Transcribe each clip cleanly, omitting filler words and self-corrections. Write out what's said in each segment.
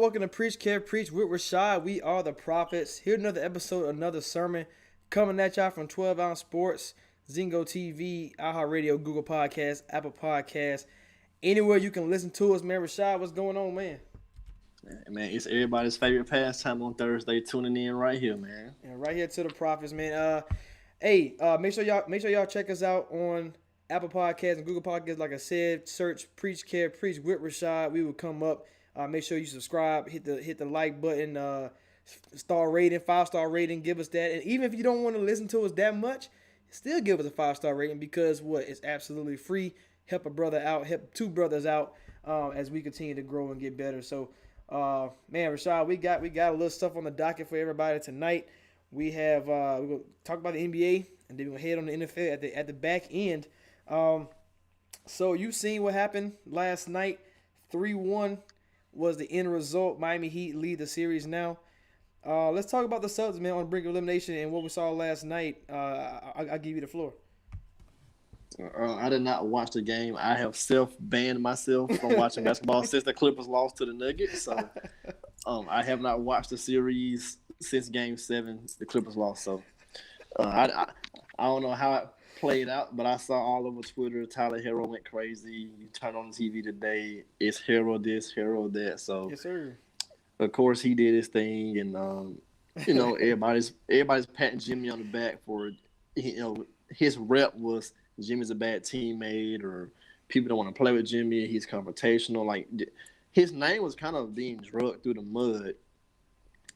Welcome to Preach Care Preach with Rashad. We are the prophets. Here another episode, another sermon coming at y'all from 12 Ounce Sports, Zingo TV, iHeartRadio, Google Podcasts, Apple Podcasts, anywhere you can listen to us, man. Rashad, what's going on, man? Man, it's everybody's favorite pastime on Thursday. Tuning in right here, man. And right here to the prophets, man. Make sure y'all check us out on Apple Podcasts and Google Podcasts. Like I said, search Preach Care Preach with Rashad. We will come up. Make sure you subscribe, hit the like button, star rating, 5-star rating, give us that. And even if you don't want to listen to us that much, still give us a 5-star rating because it's absolutely free. Help a brother out, help two brothers out as we continue to grow and get better. So, man, Rashad, we got a little stuff on the docket for everybody tonight. We have we're gonna talk about the NBA and then we're gonna head on the NFL at the back end. So you've seen what happened last night, 3-1. Was the end result. Miami Heat lead the series now. Let's talk about the Celtics, man, on the brink of elimination and what we saw last night. I'll give you the floor. I did not watch the game. I have self-banned myself from watching basketball since the Clippers lost to the Nuggets. So I have not watched the series since Game 7. The Clippers lost. So I don't know how it played out, but I saw all over Twitter Tyler Hero went crazy. You turn on the TV today, it's Hero this, Hero that. So yes, sir. Of course he did his thing, and everybody's patting Jimmy on the back for his rep was Jimmy's a bad teammate or people don't want to play with Jimmy. He's confrontational. Like his name was kind of being drugged through the mud,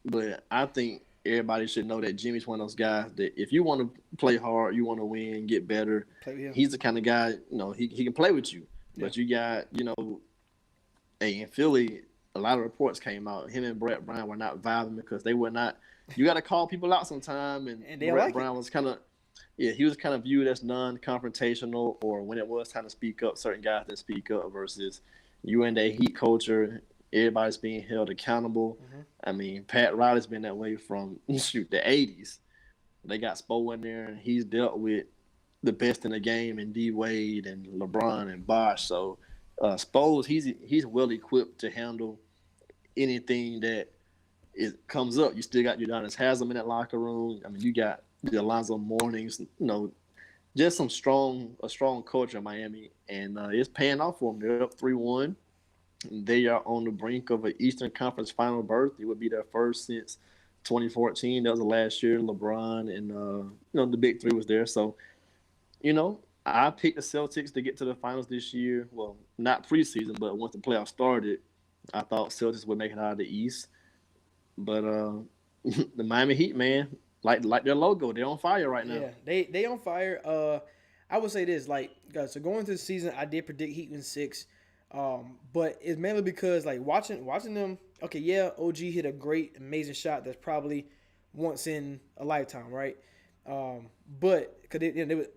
but I think everybody should know that Jimmy's one of those guys that if you want to play hard, you want to win, get better, he's the kind of guy, he can play with you. Yeah. But you got, in Philly, a lot of reports came out. Him and Brett Brown were not vibing because they were not. You got to call people out sometime, and Brett Brown was kind of, he was kind of viewed as non-confrontational, or when it was time to speak up, certain guys that speak up versus you in that Heat culture. Everybody's being held accountable. Mm-hmm. I mean, Pat Riley's been that way from the 80s. They got Spo in there, and he's dealt with the best in the game, and D Wade and LeBron and Bosh. So Spo's he's well equipped to handle anything that comes up. You still got Udonis Haslem in that locker room. I mean, you got the Alonzo Mournings. Just a strong culture in Miami, and it's paying off for them. They're up 3-1. They are on the brink of an Eastern Conference final berth. It would be their first since 2014. That was the last year. LeBron and the big three was there. So, I picked the Celtics to get to the finals this year. Well, not preseason, but once the playoffs started, I thought Celtics would make it out of the East. But the Miami Heat, man, like their logo, they're on fire right now. Yeah, they on fire. I would say this, guys. So going into the season, I did predict Heat in 6. But it's mainly because watching them. Okay, yeah, OG hit a great, amazing shot that's probably once in a lifetime, right? But because they were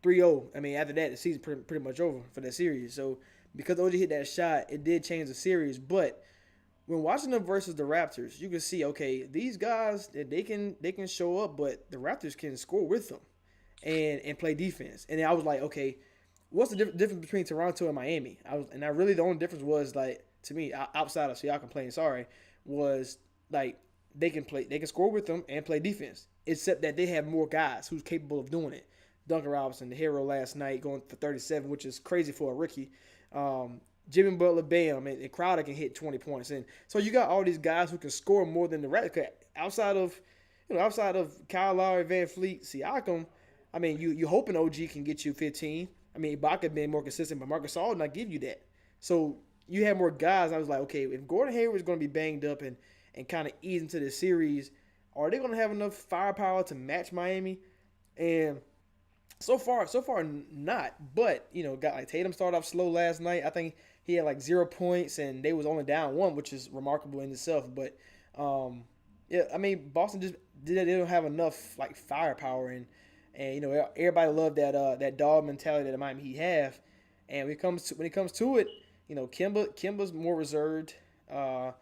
3-0. I mean, after that, the season pretty much over for that series. So because OG hit that shot, it did change the series. But when watching them versus the Raptors, you can see, okay, these guys they can show up, but the Raptors can score with them and play defense. And then I was like, okay, what's the difference between Toronto and Miami? The only difference was to me, outside of Siakam playing, was they can score with them and play defense. Except that they have more guys who's capable of doing it. Duncan Robinson, the hero last night, going for 37, which is crazy for a rookie. Jimmy Butler, Bam, and Crowder can hit 20 points, and so you got all these guys who can score more than the Raptors. Outside of Kyle Lowry, Van Fleet, Siakam, I mean, you hoping OG can get you 15. I mean, Ibaka been more consistent, but Marcus Gasol did not give you that. So you have more guys. I was like, okay, if Gordon Hayward is going to be banged up and kind of ease into the series, are they going to have enough firepower to match Miami? And so far not. But got Tatum started off slow last night. I think he had 0 points, and they was only down 1, which is remarkable in itself. But yeah, I mean, Boston just they don't have enough firepower and everybody loved that dog mentality that Miami Heat have. And when it comes to it, Kemba's more reserved, and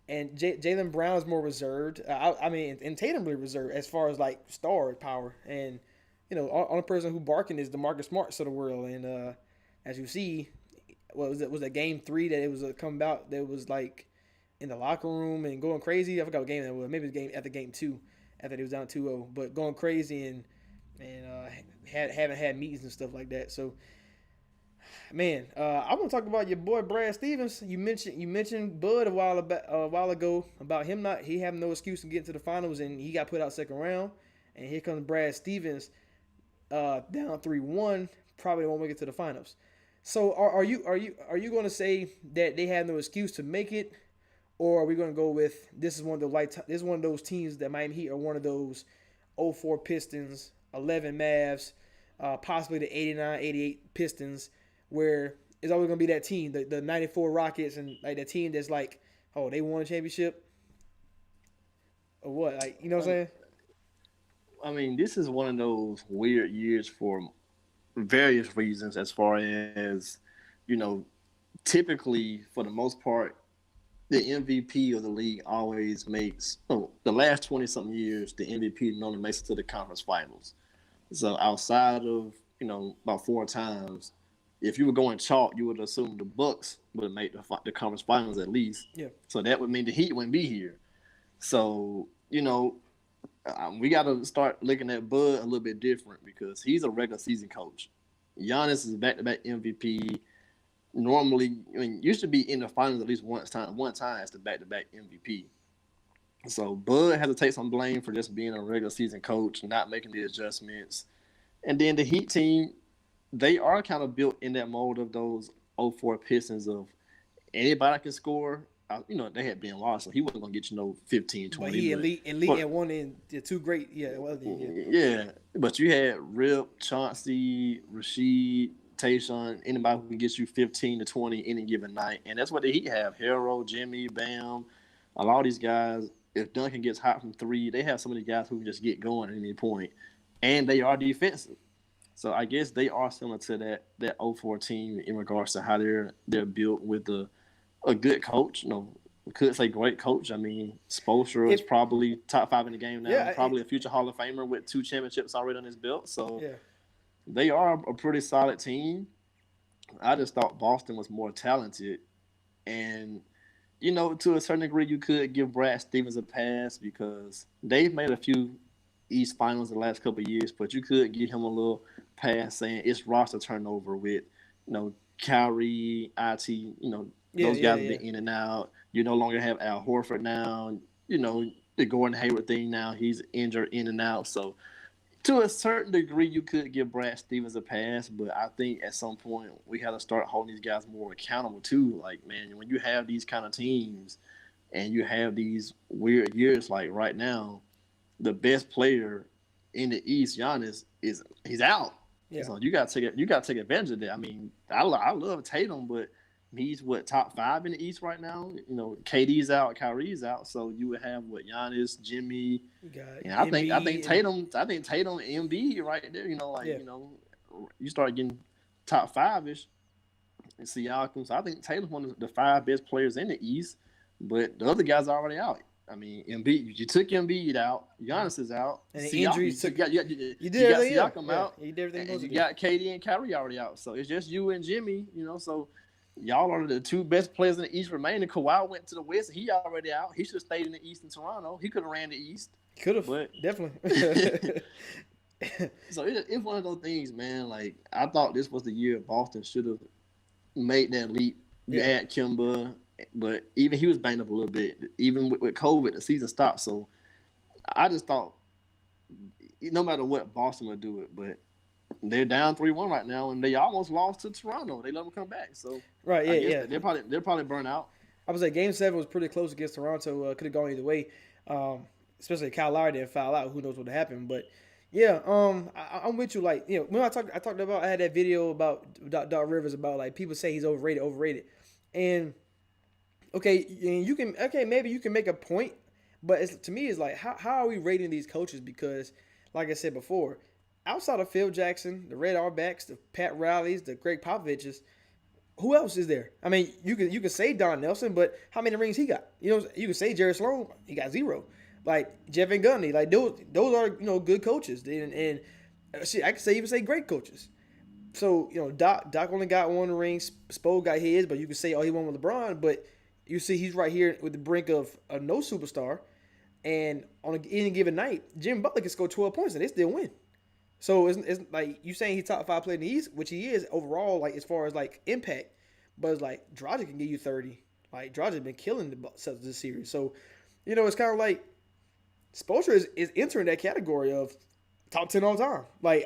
Jaylen Brown's more reserved. And Tatum really reserved as far as star power. And only person who barking is the Marcus Smarts of the world. And as you see, was that game 3 that it was coming out? That was in the locker room and going crazy. I forgot what game that was. Maybe it was game after game two, after they was down 2-0, but going crazy and haven't had meetings and stuff like that. So man, I want to talk about your boy Brad Stevens. You mentioned Bud a while ago about him not he having no excuse to get into the finals, and he got put out second round. And here comes Brad Stevens, down 3-1, probably won't make it to the finals. So are you going to say that they have no excuse to make it, or are we going to go with this is one of those teams that Miami Heat are one of those 04 Pistons, 11 Mavs, possibly the 89, 88 Pistons, where it's always going to be that team, the 94 Rockets, and like the team that's like, oh, they won a championship or what? Like, you know what I'm I, saying? I mean, this is one of those weird years for various reasons. As far as you know, typically for the most part, the MVP of the league always makes. Oh, the last 20 something years, the MVP normally makes it to the conference finals. So outside of about 4 times, if you were going chalk, you would assume the Bucks would make the conference finals at least. Yeah. So that would mean the Heat wouldn't be here. So we got to start looking at Bud a little bit different because he's a regular season coach. Giannis is back-to-back MVP. Normally, I mean, used to be in the finals at least one time as the back-to-back MVP. So Bud has to take some blame for just being a regular season coach, not making the adjustments. And then the Heat team, they are kind of built in that mold of those '04 Pistons of anybody can score. They had Ben Wallace, so he wasn't gonna get 15, But 20. he elite But and one in the two great. Yeah, well, yeah. yeah, but you had Rip, Chauncey, Rasheed, Tayshaun, anybody who can get you 15 to 20 any given night, and that's what the Heat have. Hero, Jimmy, Bam, a lot of these guys. If Duncan gets hot from three, they have some of these guys who can just get going at any point, and they are defensive. So I guess they are similar to that '04 team in regards to how they're built with a good coach. We could say great coach. I mean, Spoelstra is If probably top five in the game now. yeah, Probably a future Hall of Famer with 2 championships already on his belt. So yeah. they are a pretty solid team. I just thought Boston was more talented, and to a certain degree, you could give Brad Stevens a pass because they've made a few East Finals the last couple of years, but you could give him a little pass saying it's roster turnover with, Kyrie, IT, Yeah, those yeah, guys have yeah. been in and out. You no longer have Al Horford now. The Gordon Hayward thing now, he's injured in and out. So to a certain degree, you could give Brad Stevens a pass, but I think at some point we have to start holding these guys more accountable too. Like, man, when you have these kind of teams and you have these weird years like right now, the best player in the East, Giannis, he's out. Yeah. So you got to take advantage of that. I mean, I love Tatum, but he's top five in the East right now. KD's out, Kyrie's out, so you would have Giannis, Jimmy, You got and I think Embiid and Tatum and Embiid right there. yeah. You start getting top five ish and Siakam. So I think Tatum's one of the five best players in the East, but the other guys are already out. I mean, Embiid. You took Embiid out. Giannis is out. And the Siakam. injuries took you did You got everything. Yeah, Siakam yeah. out, You did everything and supposed you to do. got KD and Kyrie already out. So it's just you and Jimmy. So y'all are the two best players in the East remaining. Kawhi went to the West. He already out. He should have stayed in the East in Toronto. He could have ran the East. Could have But definitely. so it's one of those things, man. Like I thought this was the year Boston should have made that leap. You Yeah. add Kimba, but even he was banged up a little bit. Even with COVID, the season stopped. So I just thought no matter what, Boston would do it. But they're down 3-1 right now, and they almost lost to Toronto. They let them come back. So Right. I Yeah. guess Yeah. they're probably burnt out. I would say Game 7 was pretty close against Toronto. Could have gone either way. Especially if Kyle Lowry didn't foul out. Who knows what happened? But yeah. I'm with you. Like when I talked about I had that video about Doc Rivers about like people say he's overrated, and okay, maybe you can make a point, but to me it's like how are we rating these coaches? Because like I said before, outside of Phil Jackson, the Red Auerbachs, the Pat Rileys, the Greg Popoviches, who else is there? I mean, you can say Don Nelson, but how many rings he got? You can say Jerry Sloan, he got zero. Like Jeff Van Gundy, like those are good coaches, and shit, I could even say great coaches. So Doc only got one ring. Spo got his, but you could say he won with LeBron. But you see he's right here with the brink of a no superstar, and on any given night, Jimmy Butler can score 12 points and they still win. So it's like you saying he's top five player in the East, which he is overall, like as far as like impact. But it's like Dragic can give you 30. Like Dragic been killing the Celtics this series. So, it's kind of like Spoelstra is entering that category of top 10 all time. Like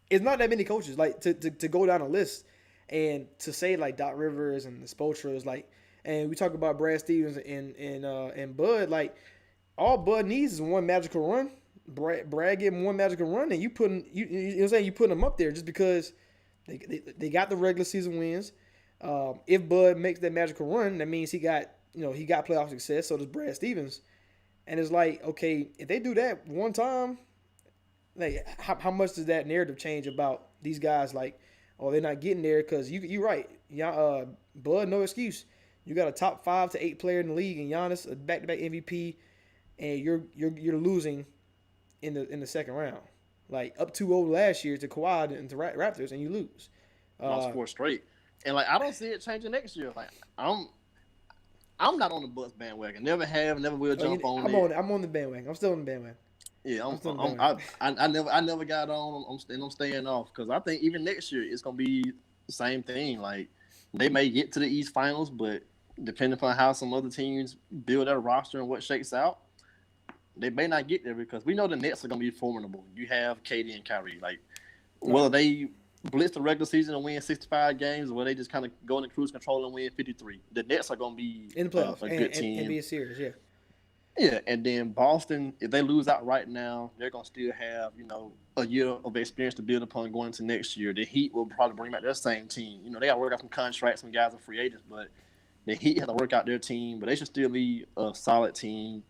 it's not that many coaches. Like to go down a list and to say like Doc Rivers and the Spoelstra is like, and we talk about Brad Stevens and Bud. Like all Bud needs is one magical run. Brad getting one magical run, and you putting you know what I'm saying, you putting them up there just because they got the regular season wins. If Bud makes that magical run, that means he got playoff success. So does Brad Stevens, and it's like, okay, if they do that one time, like how much does that narrative change about these guys? Like, oh, they're not getting there because you're right. Yeah, Bud, no excuse. You got a top 5 to 8 player in the league, and Giannis, a back-to-back MVP, and you're losing in the second round, like up 2-0 last year to Kawhi and to Raptors, and you lose. Lost 4 straight, and like I don't see it changing next year. Like I'm not on the Bucks bandwagon. Never have, never will jump on it. I'm on the bandwagon. I'm still on the bandwagon. Yeah, I never got on. I'm staying off because I think even next year it's gonna be the same thing. Like they may get to the East Finals, but depending upon how some other teams build their roster and what shakes out, they may not get there because we know the Nets are gonna be formidable. You have KD and Kyrie. Like whether they blitz the regular season and win 65 games, or whether they just kind of go into cruise control and win 53, the Nets are gonna be in the playoffs, a good team and be a series. Yeah. Yeah, and then Boston, if they lose out right now, they're gonna still have a year of experience to build upon going into next year. The Heat will probably bring back their same team. They got to work out some contracts. Some guys are free agents, but the Heat have to work out their team. But they should still be a solid team.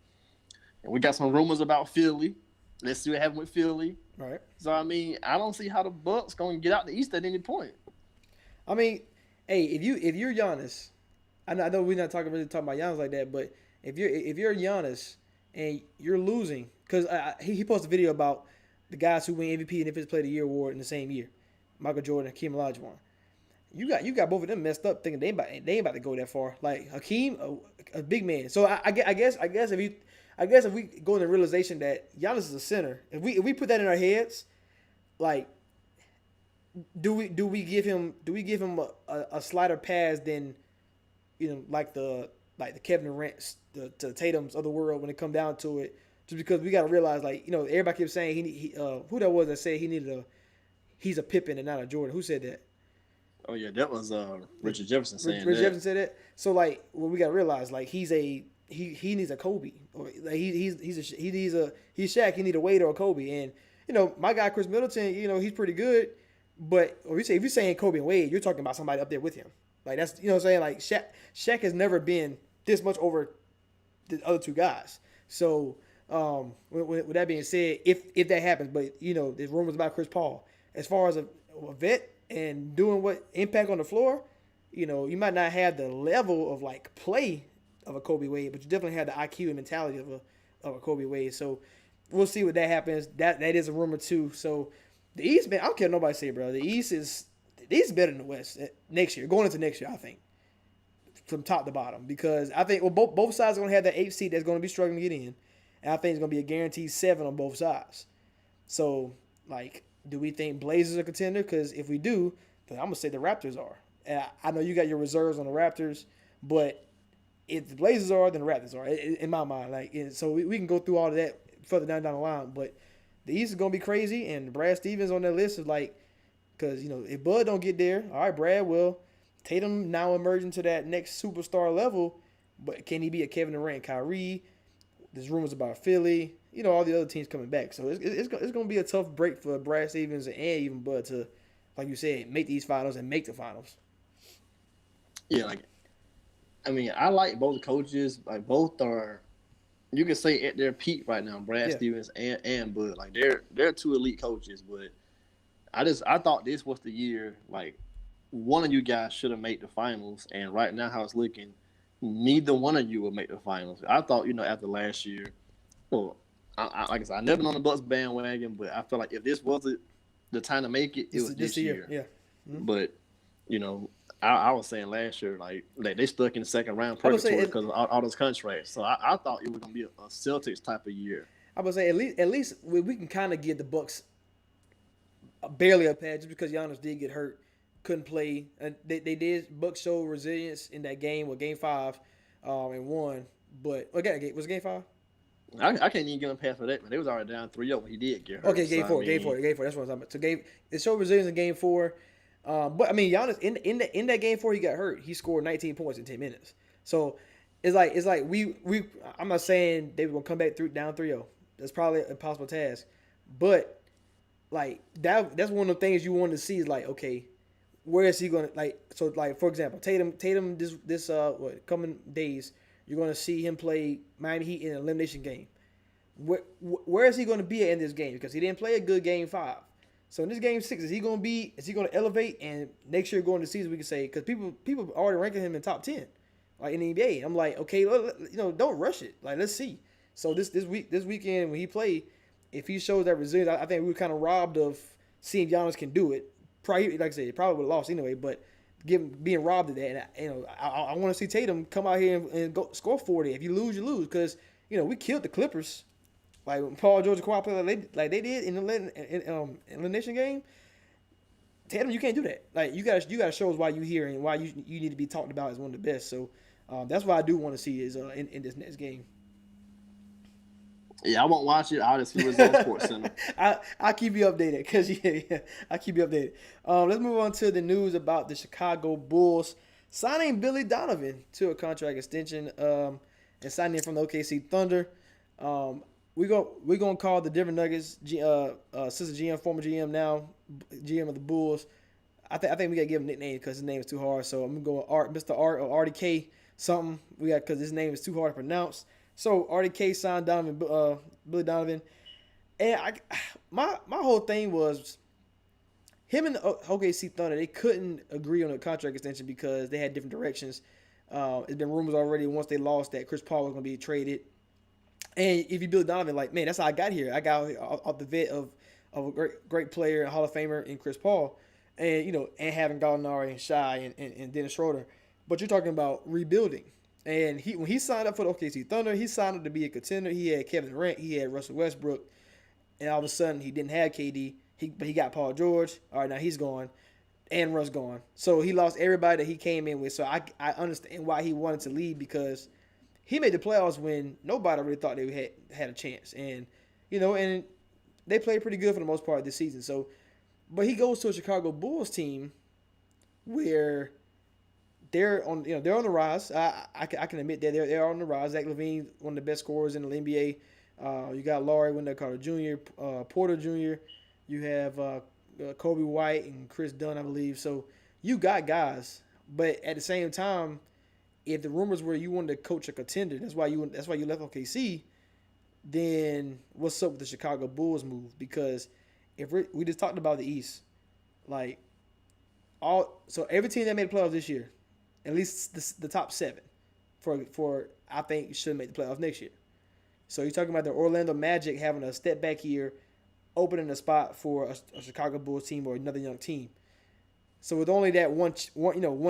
And we got some rumors about Philly. Let's see what happens with Philly. Right. So I mean, I don't see how the Bucks gonna get out the East at any point. I mean, hey, if you're Giannis, I know we're not talking about Giannis like that, but if you're Giannis and you're losing, because he posted a video about the guys who win MVP and if it's played the year award in the same year, Michael Jordan and Hakeem Olajuwon. You got both of them messed up thinking they ain't about to go that far. Like Hakeem, a big man. So I guess if we go in the realization that Giannis is a center, if we put that in our heads, like do we give him a slighter pass than like the Kevin Durant, the Tatums of the world when it come down to it? Just because we got to realize, like, everybody keeps saying he who that was that said he's a Pippen and not a Jordan. Who said that? Oh yeah, that was Richard Jefferson saying Richard that. Jefferson said that. So like, well, we got to realize, like, he needs a Kobe, or like he's Shaq. He need a Wade or a Kobe. And my guy Chris Middleton, he's pretty good. But if you're saying Kobe and Wade, you're talking about somebody up there with him. Like that's what I'm saying. Like Shaq has never been this much over the other two guys. So with that being said, if that happens, but there's rumors about Chris Paul as far as a vet and doing what impact on the floor. You might not have the level of like play of a Kobe Wade, but you definitely have the IQ and mentality of a Kobe Wade. So we'll see what that happens. That is a rumor too. So the East, man, I don't care what nobody say, bro. The East is better than the West next year. Going into next year, I think, from top to bottom, because I think both sides are going to have that 8th seed that's going to be struggling to get in, and I think it's going to be a guaranteed 7 on both sides. So, like, do we think Blazers are a contender? Because if we do, then I'm going to say the Raptors are. And I know you got your reserves on the Raptors, but if the Blazers are, then the Raptors are, in my mind. Like, so we can go through all of that further down the line, but the East is going to be crazy, and Brad Stevens on that list is like, because, if Bud don't get there, all right, Brad will. Tatum now emerging to that next superstar level, but can he be a Kevin Durant, Kyrie? There's rumors about Philly, all the other teams coming back. So it's going to be a tough break for Brad Stevens and even Bud to, like you said, make these finals and make the finals. Yeah, I like both coaches. Like, both are, you can say, at their peak right now, Brad Stevens and Bud. Like, they're 2 elite coaches, but I thought this was the year, like, one of you guys should have made the finals, and right now how it's looking, neither one of you will make the finals. I thought, after last year, well, like I said, I never been on the Bucks bandwagon, but I feel like if this wasn't the time to make it, it was this year. Yeah. Mm-hmm. But you know, I was saying last year like they stuck in the second round I would say purgatory because of all those contracts. So I thought it was gonna be a Celtics type of year. at least we can kind of give the Bucks barely a pass just because Giannis did get hurt, couldn't play. And they did Bucks show resilience in that game with Game 5, and won. But okay, was it Game 5? I can't even give him a pass for that, man. They was already down 3-0 when he did get hurt. Okay, So Game I 4, Game mean, 4, Game 4. That's what I'm talking about. So it showed resilience in Game 4. But I mean, Giannis in that Game 4 he got hurt. He scored 19 points in 10 minutes. So it's like we I'm not saying they were gonna come back through down 3-0. That's probably an impossible task, but like that's one of the things you want to see is like, okay, where is he gonna, like, so like for example Tatum this what coming days you're gonna see him play Miami Heat in an elimination game. Where is he going to be in this game? Because he didn't play a good game 5. So in this game 6, is he going to elevate? And next year going to season we can say, because people already ranking him in top 10, like in the NBA. I'm like, okay, don't rush it. Like, let's see. So this weekend when he played, if he shows that resilience, I think we were kind of robbed of seeing Giannis can do it. Probably, like I said, he probably would have lost anyway, but being robbed of that. And I want to see Tatum come out here and go score 40. If you lose, you lose, because we killed the Clippers. Like when Paul George and Kawhi played like they did in the elimination game. Tatum, you can't do that. Like you gotta show us why you here and why you need to be talked about as one of the best. So that's what I do want to see is in this next game. yeah, I won't watch it. I'll just see results Sports Center. I'll keep you updated because I'll keep you updated. Let's move on to the news about the Chicago Bulls signing Billy Donovan to a contract extension and signing him from the OKC Thunder. We're gonna call the Denver Nuggets assistant GM, former GM now GM of the Bulls. I think we gotta give him a nickname because his name is too hard. So I'm gonna go with Mr. Art or RDK something. We got because his name is too hard to pronounce. So RDK signed Billy Donovan, and my whole thing was him and the OKC Thunder. They couldn't agree on a contract extension because they had different directions. It's been rumors already once they lost that Chris Paul was gonna be traded. And if you build Donovan, like, man, that's how I got here. I got off the vet of a great player and Hall of Famer in Chris Paul, and and having Gallinari and Shai and Dennis Schroeder. But you're talking about rebuilding. And when he signed up for the OKC Thunder, he signed up to be a contender. He had Kevin Durant, he had Russell Westbrook, and all of a sudden he didn't have KD. But he got Paul George. All right, now he's gone, and Russ gone. So he lost everybody that he came in with. So I understand why he wanted to leave because he made the playoffs when nobody really thought they had a chance, and and they played pretty good for the most part this season. So, but he goes to a Chicago Bulls team where they're on the rise. I can admit that they're on the rise. Zach LaVine, one of the best scorers in the NBA. You got Laurie Wendell Carter Jr., Porter Jr. You have Kobe White and Chris Dunn, I believe. So you got guys, but at the same time, if the rumors were you wanted to coach a contender, that's why you left OKC. Then what's up with the Chicago Bulls move? Because if we just talked about the East, like so every team that made the playoffs this year, at least the top 7, for I think should make the playoffs next year. So you're talking about the Orlando Magic having a step back year, opening a spot for a Chicago Bulls team or another young team. So with only that one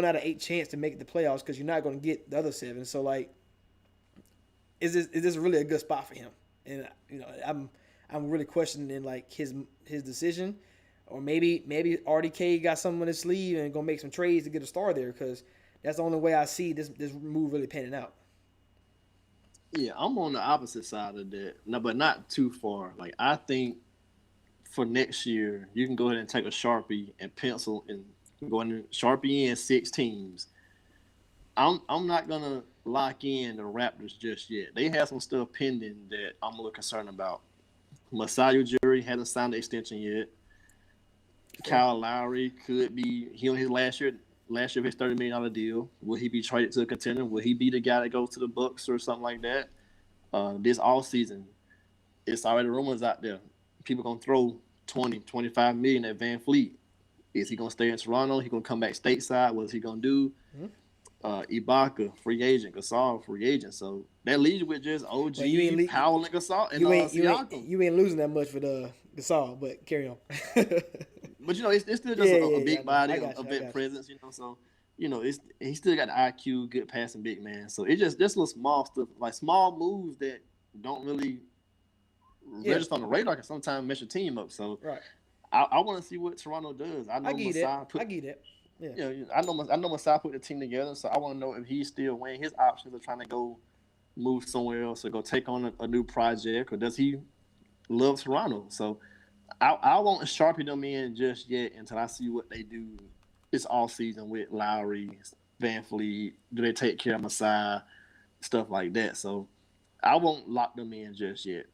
out of 8 chance to make the playoffs, because you're not going to get the other 7. So like, is this really a good spot for him? And I'm really questioning like his decision, or maybe RDK got something on his sleeve and gonna make some trades to get a star there, because that's the only way I see this move really panning out. Yeah, I'm on the opposite side of that, no, but not too far. Like I think for next year, you can go ahead and take a Sharpie and pencil and go in Sharpie in 6 teams. I'm not gonna lock in the Raptors just yet. They have some stuff pending that I'm a little concerned about. Masai Ujiri hasn't signed the extension yet. Kyle Lowry could be on his last year of his $30 million deal. Will he be traded to a contender? Will he be the guy that goes to the Bucks or something like that? This all season, it's already rumors out there. People gonna throw 20, 25 million at Van Fleet. Is he gonna stay in Toronto? He gonna come back stateside? What is he gonna do? Mm-hmm. Ibaka, free agent. Gasol, free agent. So that leaves you with just OG, Powell, and Gasol, and Siakam. You ain't losing that much for the Gasol, but carry on. but it's still just Yeah, a yeah, yeah. I big know. I body, got a you. I vet got you. presence, So it's he still got the IQ, good passing big man. So it just little small stuff, like small moves that don't really Yeah. register on the radar can sometimes mess your team up. So Right. I want to see what Toronto does. I I know get that. Masai I put get that. Yeah. I know Masai put the team together. So I want to know if he's still weighing his options of trying to go move somewhere else or go take on a new project, or does he love Toronto? So I won't sharpie them in just yet until I see what they do this all season with Lowry, Van Fleet. Do they take care of Masai, stuff like that? So I won't lock them in just yet.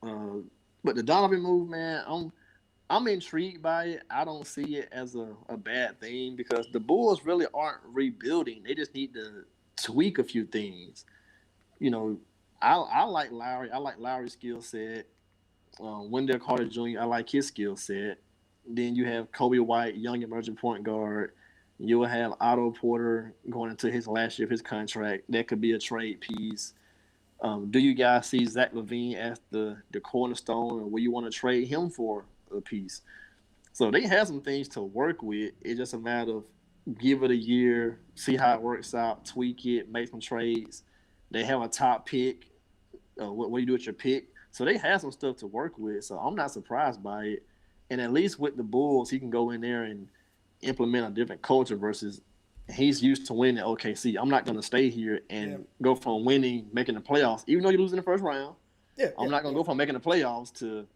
Uh, but the Donovan move, man, I'm intrigued by it. I don't see it as a bad thing because the Bulls really aren't rebuilding. They just need to tweak a few things. You know, I like Lowry. I like Lowry's skill set. Wendell Carter Jr., I like his skill set. Then you have Kobe White, young emerging point guard. You will have Otto Porter going into his last year of his contract. That could be a trade piece. Do you guys see Zach LaVine as the cornerstone, or will you want to trade him for a piece? So they have some things to work with. It's just a matter of give it a year, see how it works out, tweak it, make some trades. They have a top pick. What do you do with your pick? So they have some stuff to work with. So I'm not surprised by it. And at least with the Bulls, he can go in there and implement a different culture versus he's used to winning at OKC. I'm not going to stay here Yeah. and go from winning, making the playoffs, even though you lose in the first round. Yeah. I'm not going to go from making the playoffs to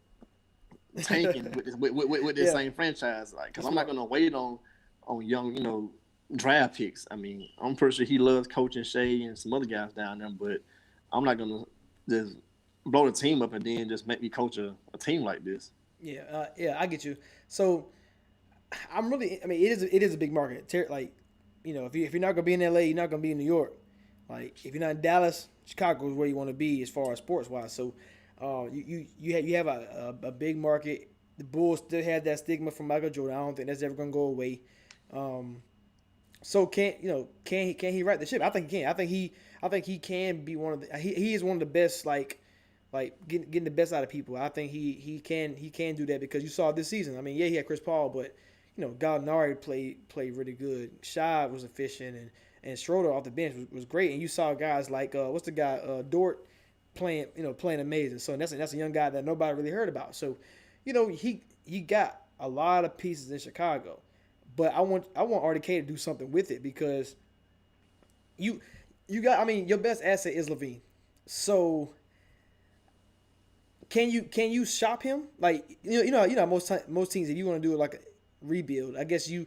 Yeah. tanking with this Yeah. same franchise. Like, because That's I'm not smart. going to wait on young, draft picks. I mean, I'm pretty sure he loves coaching Shea and some other guys down there, but I'm not going to just blow the team up and then just make me coach a team like this. Yeah. Yeah. I get you. So I'm really. I mean, it is a big market. Like, if you're not gonna be in LA, you're not gonna be in New York. Like, if you're not in Dallas, Chicago is where you want to be as far as sports wise. So, you have a big market. The Bulls still have that stigma from Michael Jordan. I don't think that's ever gonna go away. Um, so can he right the ship? I think he can. I think he can be one of the. He is one of the best. Like getting the best out of people. I think he can do that because you saw this season. I mean, yeah, he had Chris Paul, but Gallinari played really good. Shai was efficient, and Schroeder off the bench was great. And you saw guys like what's the guy Dort playing amazing. So that's a young guy that nobody really heard about. So he got a lot of pieces in Chicago, but I want RDK to do something with it because you you got. I mean, your best asset is Levine. So can you shop him? Like most teams, if you want to do like a rebuild, I guess you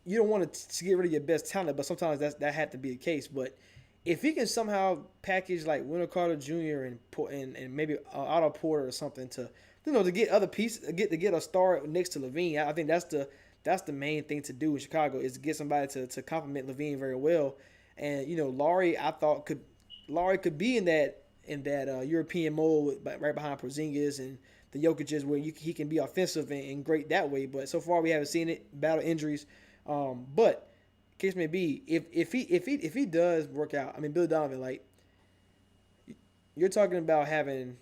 don't want to get rid of your best talent, but sometimes that had to be the case. But if he can somehow package like Wendell Carter Jr. and maybe Otto Porter or something to get other pieces, to get a star next to Levine, I think that's the main thing to do in Chicago is to get somebody to complement Levine very well. And Laurie, I thought could be in that European mold right behind Porzingis and the Jokic's where he can be offensive and great that way. But so far we haven't seen it. Battle injuries. But case may be if he does work out. I mean, Bill Donovan, like you're talking about having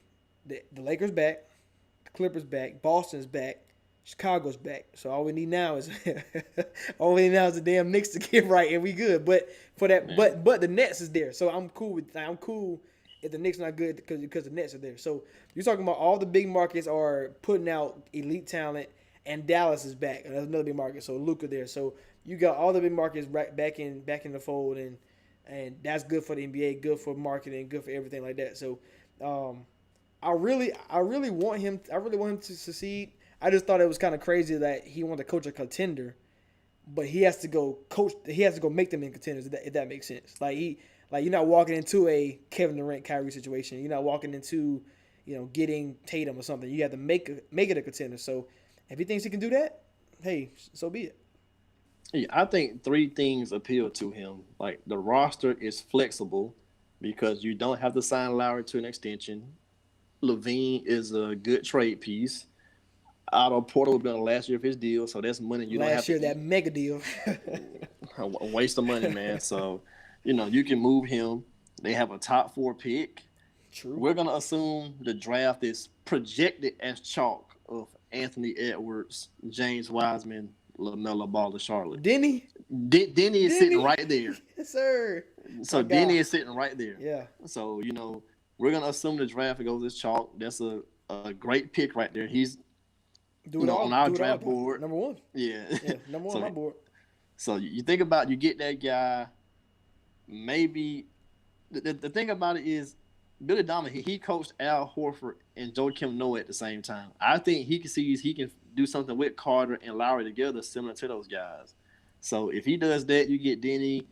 the Lakers back, the Clippers back, Boston's back, Chicago's back. So all we need now is the damn Knicks to get right and we good. But for that, Man. but the Nets is there. So I'm cool if the Knicks not good because the Nets are there. So you're talking about all the big markets are putting out elite talent, and Dallas is back. And that's another big market. So Luka there. So you got all the big markets back in the fold, and that's good for the NBA, good for marketing, good for everything like that. So um, I really want him. I really want him to succeed. I just thought it was kind of crazy that he wanted to coach a contender, but he has to go coach. He has to go make them in contenders. If that makes sense. Like you're not walking into a Kevin Durant, Kyrie situation. You're not walking into, getting Tatum or something. You have to make it a contender. So if he thinks he can do that, hey, so be it. Yeah, I think three things appeal to him. Like the roster is flexible because you don't have to sign Lowry to an extension. Levine is a good trade piece. Otto Porter will be on the last year of his deal, so that's money you don't have Last year to that eat. mega deal. A waste of money, man. So, you can move him. They have a top four pick. True. We're gonna assume the draft is projected as chalk of Anthony Edwards, James Wiseman, LaMelo Ball of Charlotte. Denny, Denny is sitting Denny, right there. yes sir, my So guy. Denny is sitting right there. Yeah, So we're gonna assume the draft goes as chalk. That's a great pick right there. He's on our do it all, draft bro. board. Number one. Yeah. Yeah, number one on so my board. so you think about you get that guy. Maybe the thing about it is Billy Donovan. He coached Al Horford and Joakim Noah at the same time. I think he can see he can do something with Carter and Lowry together, similar to those guys. So if he does that, you get Denny.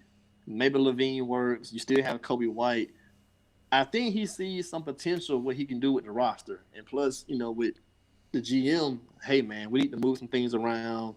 Maybe Levine works. You still have Kobe White. I think he sees some potential what he can do with the roster, and plus, with the GM, hey man, we need to move some things around.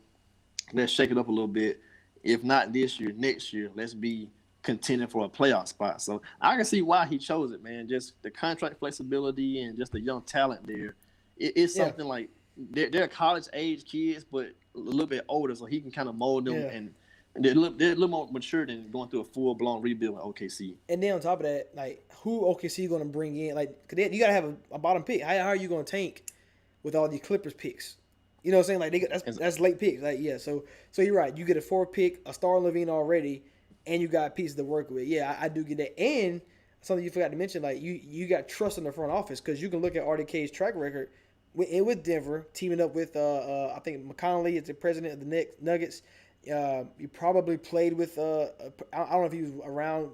Let's shake it up a little bit. If not this year, next year, let's be contending for a playoff spot. So I can see why he chose it, man. Just the contract flexibility and just the young talent there. It's Yeah, something like they're college age kids, but a little bit older, so he can kind of mold them yeah. and they're a little more mature than going through a full blown rebuild in OKC. And then on top of that, like who OKC going to bring in? Like, 'cause you got to have a bottom pick. How are you going to tank with all these Clippers picks? You know what I'm saying? Like that's late picks. Like yeah, so you're right. You get a 4th pick, a star Levine already, and you got pieces to work with. Yeah, I do get that. And something you forgot to mention, like you got trust in the front office because you can look at RDK's track record with Denver, teaming up with I think McConnelly is the president of the Nuggets. He probably played with I don't know if he was around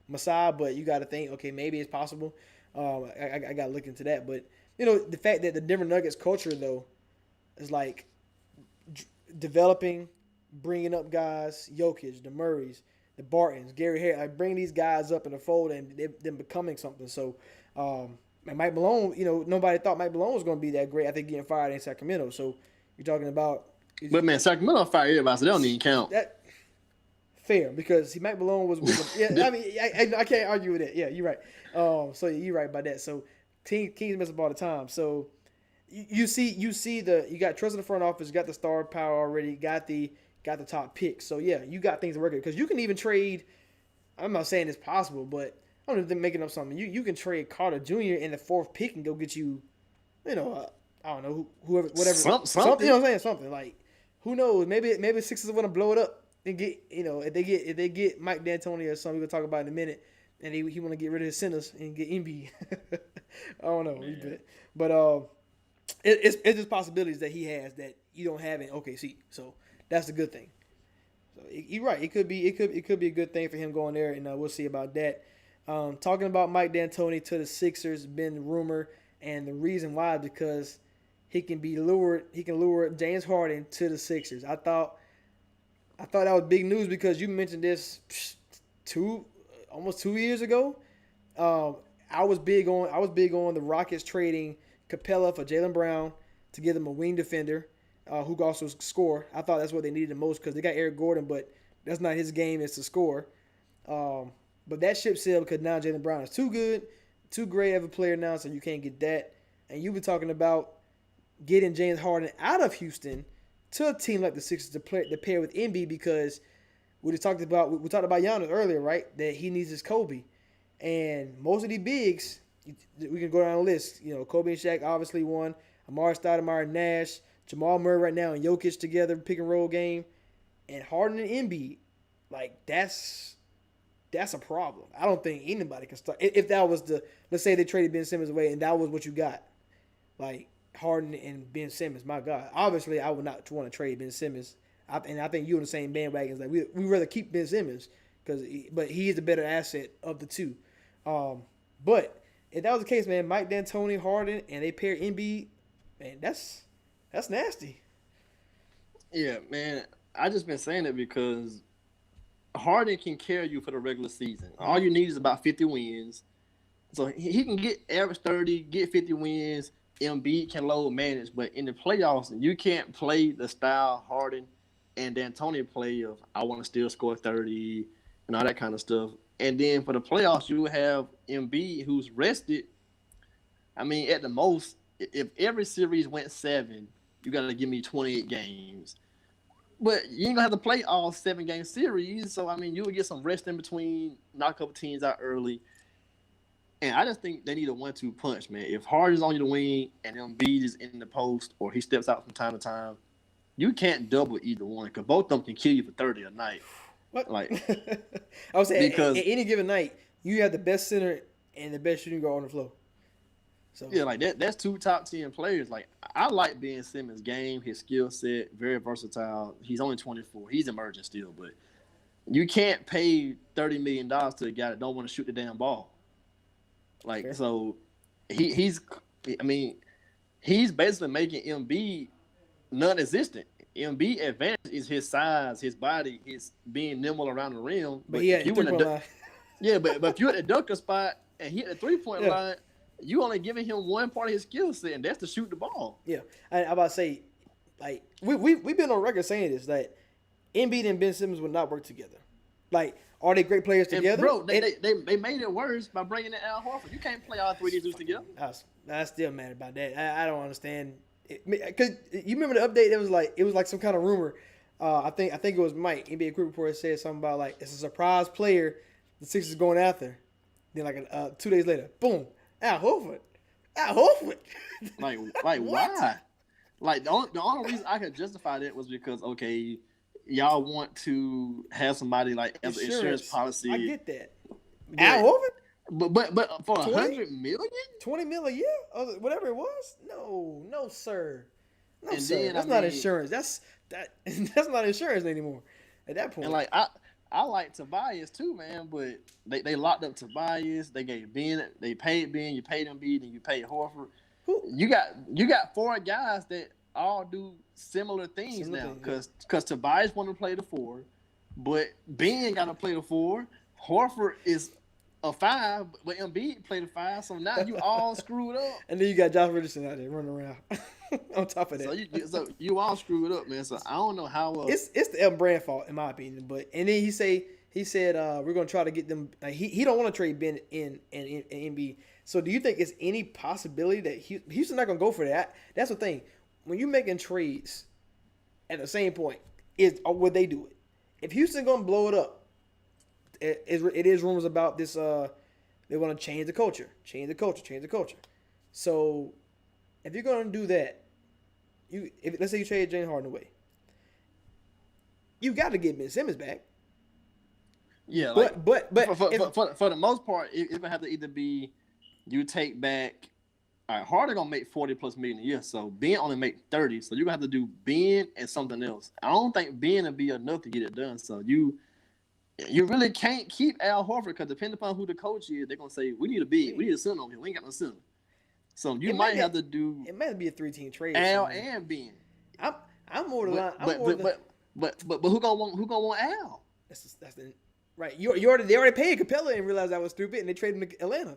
Masai, but you got to think okay maybe it's possible. I got to look into that, but the fact that the Denver Nuggets culture though is like developing, bringing up guys, Jokic, the Murrays, the Bartons, Gary Harris, like bringing these guys up in the fold and them becoming something. So, and Mike Malone, nobody thought Mike Malone was going to be that great. I think getting fired in Sacramento. So you're talking about But man, Sacramento fired everybody, so they don't even count. that fair because Mike Malone was yeah. I mean, I can't argue with that. Yeah, you're right. So you're right about that. So teams mess up all the time. So you got trust in the front office, you got the star power already, got the top picks. So yeah, you got things to work with because you can even trade. I'm not saying it's possible, but I don't know if they're making up something. You can trade Carter Jr. in the 4th pick and go get I don't know whoever whatever Something. You know what I'm saying? Something like who knows? Maybe Sixers want to blow it up and get if they get Mike D'Antoni or something we'll talk about in a minute, and he want to get rid of his centers and get Embiid. I don't know, but it's just possibilities that he has that you don't have in OKC. So that's a good thing. So you're right. It could be a good thing for him going there, and we'll see about that. Talking about Mike D'Antoni to the Sixers, been rumor, and the reason why is because he can lure James Harden to the Sixers. I thought that was big news because you mentioned this almost 2 years ago. I was big on the Rockets trading Capella for Jaylen Brown to give them a wing defender who could also score. I thought that's what they needed the most because they got Eric Gordon, but that's not his game. It's to score. But that ship sailed because now Jaylen Brown is too good, too great of a player now, so you can't get that. And you were talking about getting James Harden out of Houston to a team like the Sixers to pair with Embiid because we talked about Giannis earlier, right? That he needs his Kobe, and most of the bigs we can go down the list. Kobe and Shaq obviously won. Amari Stoudemire, Nash, Jamal Murray right now, and Jokic together pick and roll game, and Harden and Embiid, like that's a problem. I don't think anybody can start if that was let's say they traded Ben Simmons away and that was what you got, like Harden and Ben Simmons. My God, obviously I would not want to trade Ben Simmons, and I think you on the same bandwagon. Like we rather keep Ben Simmons but he is the better asset of the two. But if that was the case, man, Mike D'Antoni, Harden, and they pair Embiid, man, that's nasty. Yeah, man. I just been saying it because Harden can carry you for the regular season. All you need is about 50 wins. So he can get average 30, get 50 wins. Embiid can load manage, but in the playoffs, you can't play the style Harden and D'Antoni play of I want to still score 30 and all that kind of stuff. And then for the playoffs, you have Embiid who's rested. I mean, at the most, if every series went 7, you got to give me 28 games. But you ain't going to have to play all 7-game series. So, I mean, you would get some rest in between, knock a couple teams out early. And I just think they need a 1-2 punch, man. If Harden's on your wing and Embiid is in the post or he steps out from time to time, you can't double either one because both of them can kill you for 30 a night. What? Like I would say at because any given night, you have the best center and the best shooting guard on the floor. So yeah, like that's two top 10 players. Like I like Ben Simmons' game, his skill set, very versatile. He's only 24. He's emerging still, but you can't pay $30 million to a guy that don't want to shoot the damn ball. Like fair. so, he's I mean he's basically making Embiid non-existent. Embiid advantage is his size, his body, his being nimble around the rim. But But yeah, if you three-point line. yeah, but if you're at the dunker spot and he at the 3-point Yeah. line, you only giving him one part of his skill set, and that's to shoot the ball. Yeah, I about to say, like we've been on record saying this that Embiid and Ben Simmons would not work together. Like, are they great players together? And bro, they made it worse by bringing in Al Horford. You can't play all three of these dudes together. I still mad about that. I don't understand because you remember the update? It was like some kind of rumor. I think it was Mike NBA Quick Report said something about like it's a surprise player the Sixers going after. Then like 2 days later, boom, Al Horford. Al Horford. Like What? why? Like the only reason I could justify that was because okay, y'all want to have somebody like as an insurance policy. I get that. Al Horford? But for 20? 100 million, $20 million a year, whatever it was. No, sir. No, And sir. then, That's not insurance. That's not insurance anymore. At that point, and like I like Tobias too, man. But they locked up Tobias. They gave Ben. They paid Ben. You paid Embiid, and you paid Horford. who? You got four guys that all do similar things Similar now. things, Because Tobias want to play the 4, but Ben got to play the 4. Horford is a 5, but Embiid played the 5. So now you all screwed up. And then you got Josh Richardson out there running around. On top of that, So you all screwed up, man. So I don't know how. it's the Elton Brand fault in my opinion. But and then he said we're gonna try to get them. Like, he don't want to trade Ben in NB. So do you think it's any possibility that Houston not gonna go for that? That's the thing. When you're making trades at the same point, would they do it? If Houston gonna blow it up, it is rumors about this. They want to change the culture. So if you're gonna do that, let's say you trade James Harden away, you got to get Ben Simmons back. Yeah, like, but for the most part, it would have to either be you take back. All right, Harden gonna make 40+ million a year, so Ben only make 30. So you're gonna have to do Ben and something else. I don't think Ben will be enough to get it done. So you really can't keep Al Horford because depending upon who the coach is, they're gonna say we need a big, we need a center on here. We ain't got no center. So you might have to do it might be a 3-team trade. Al and Ben. I'm more the line. But who gonna want Al? That's the right. They already paid Capella and realized that was stupid, and they traded him to Atlanta.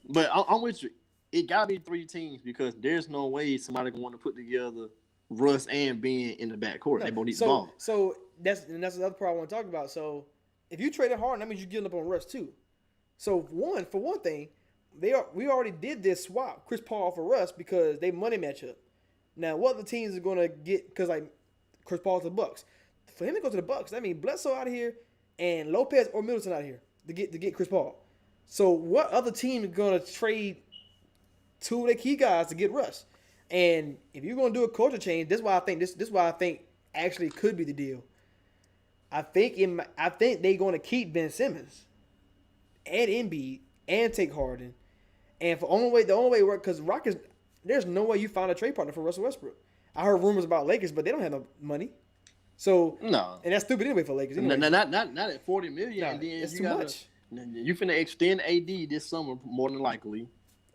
But I'm with you. It gotta be 3 teams because there's no way somebody gonna want to put together Russ and Ben in the backcourt. They both need the ball. So that's another part I want to talk about. So if you traded Harden, that means you're giving up on Russ too. So for one thing, we already did this swap, Chris Paul for Russ, because they money match up. Now what the teams are gonna get because like Chris Paul's the Bucks. For him to go to the Bucks, that means Bledsoe out of here and Lopez or Middleton out of here to get Chris Paul. So what other team is gonna trade 2 of their key guys to get Russ? And if you're gonna do a culture change, this is why I think this is why I think actually could be the deal. I think they're gonna keep Ben Simmons and Embiid and take Harden, and the only way it works because Rockets, there's no way you find a trade partner for Russell Westbrook. I heard rumors about Lakers, but they don't have no money. So no, and that's stupid anyway for Lakers. Anyway. Not at 40 million. No, and then it's you too much. You finna extend AD this summer more than likely,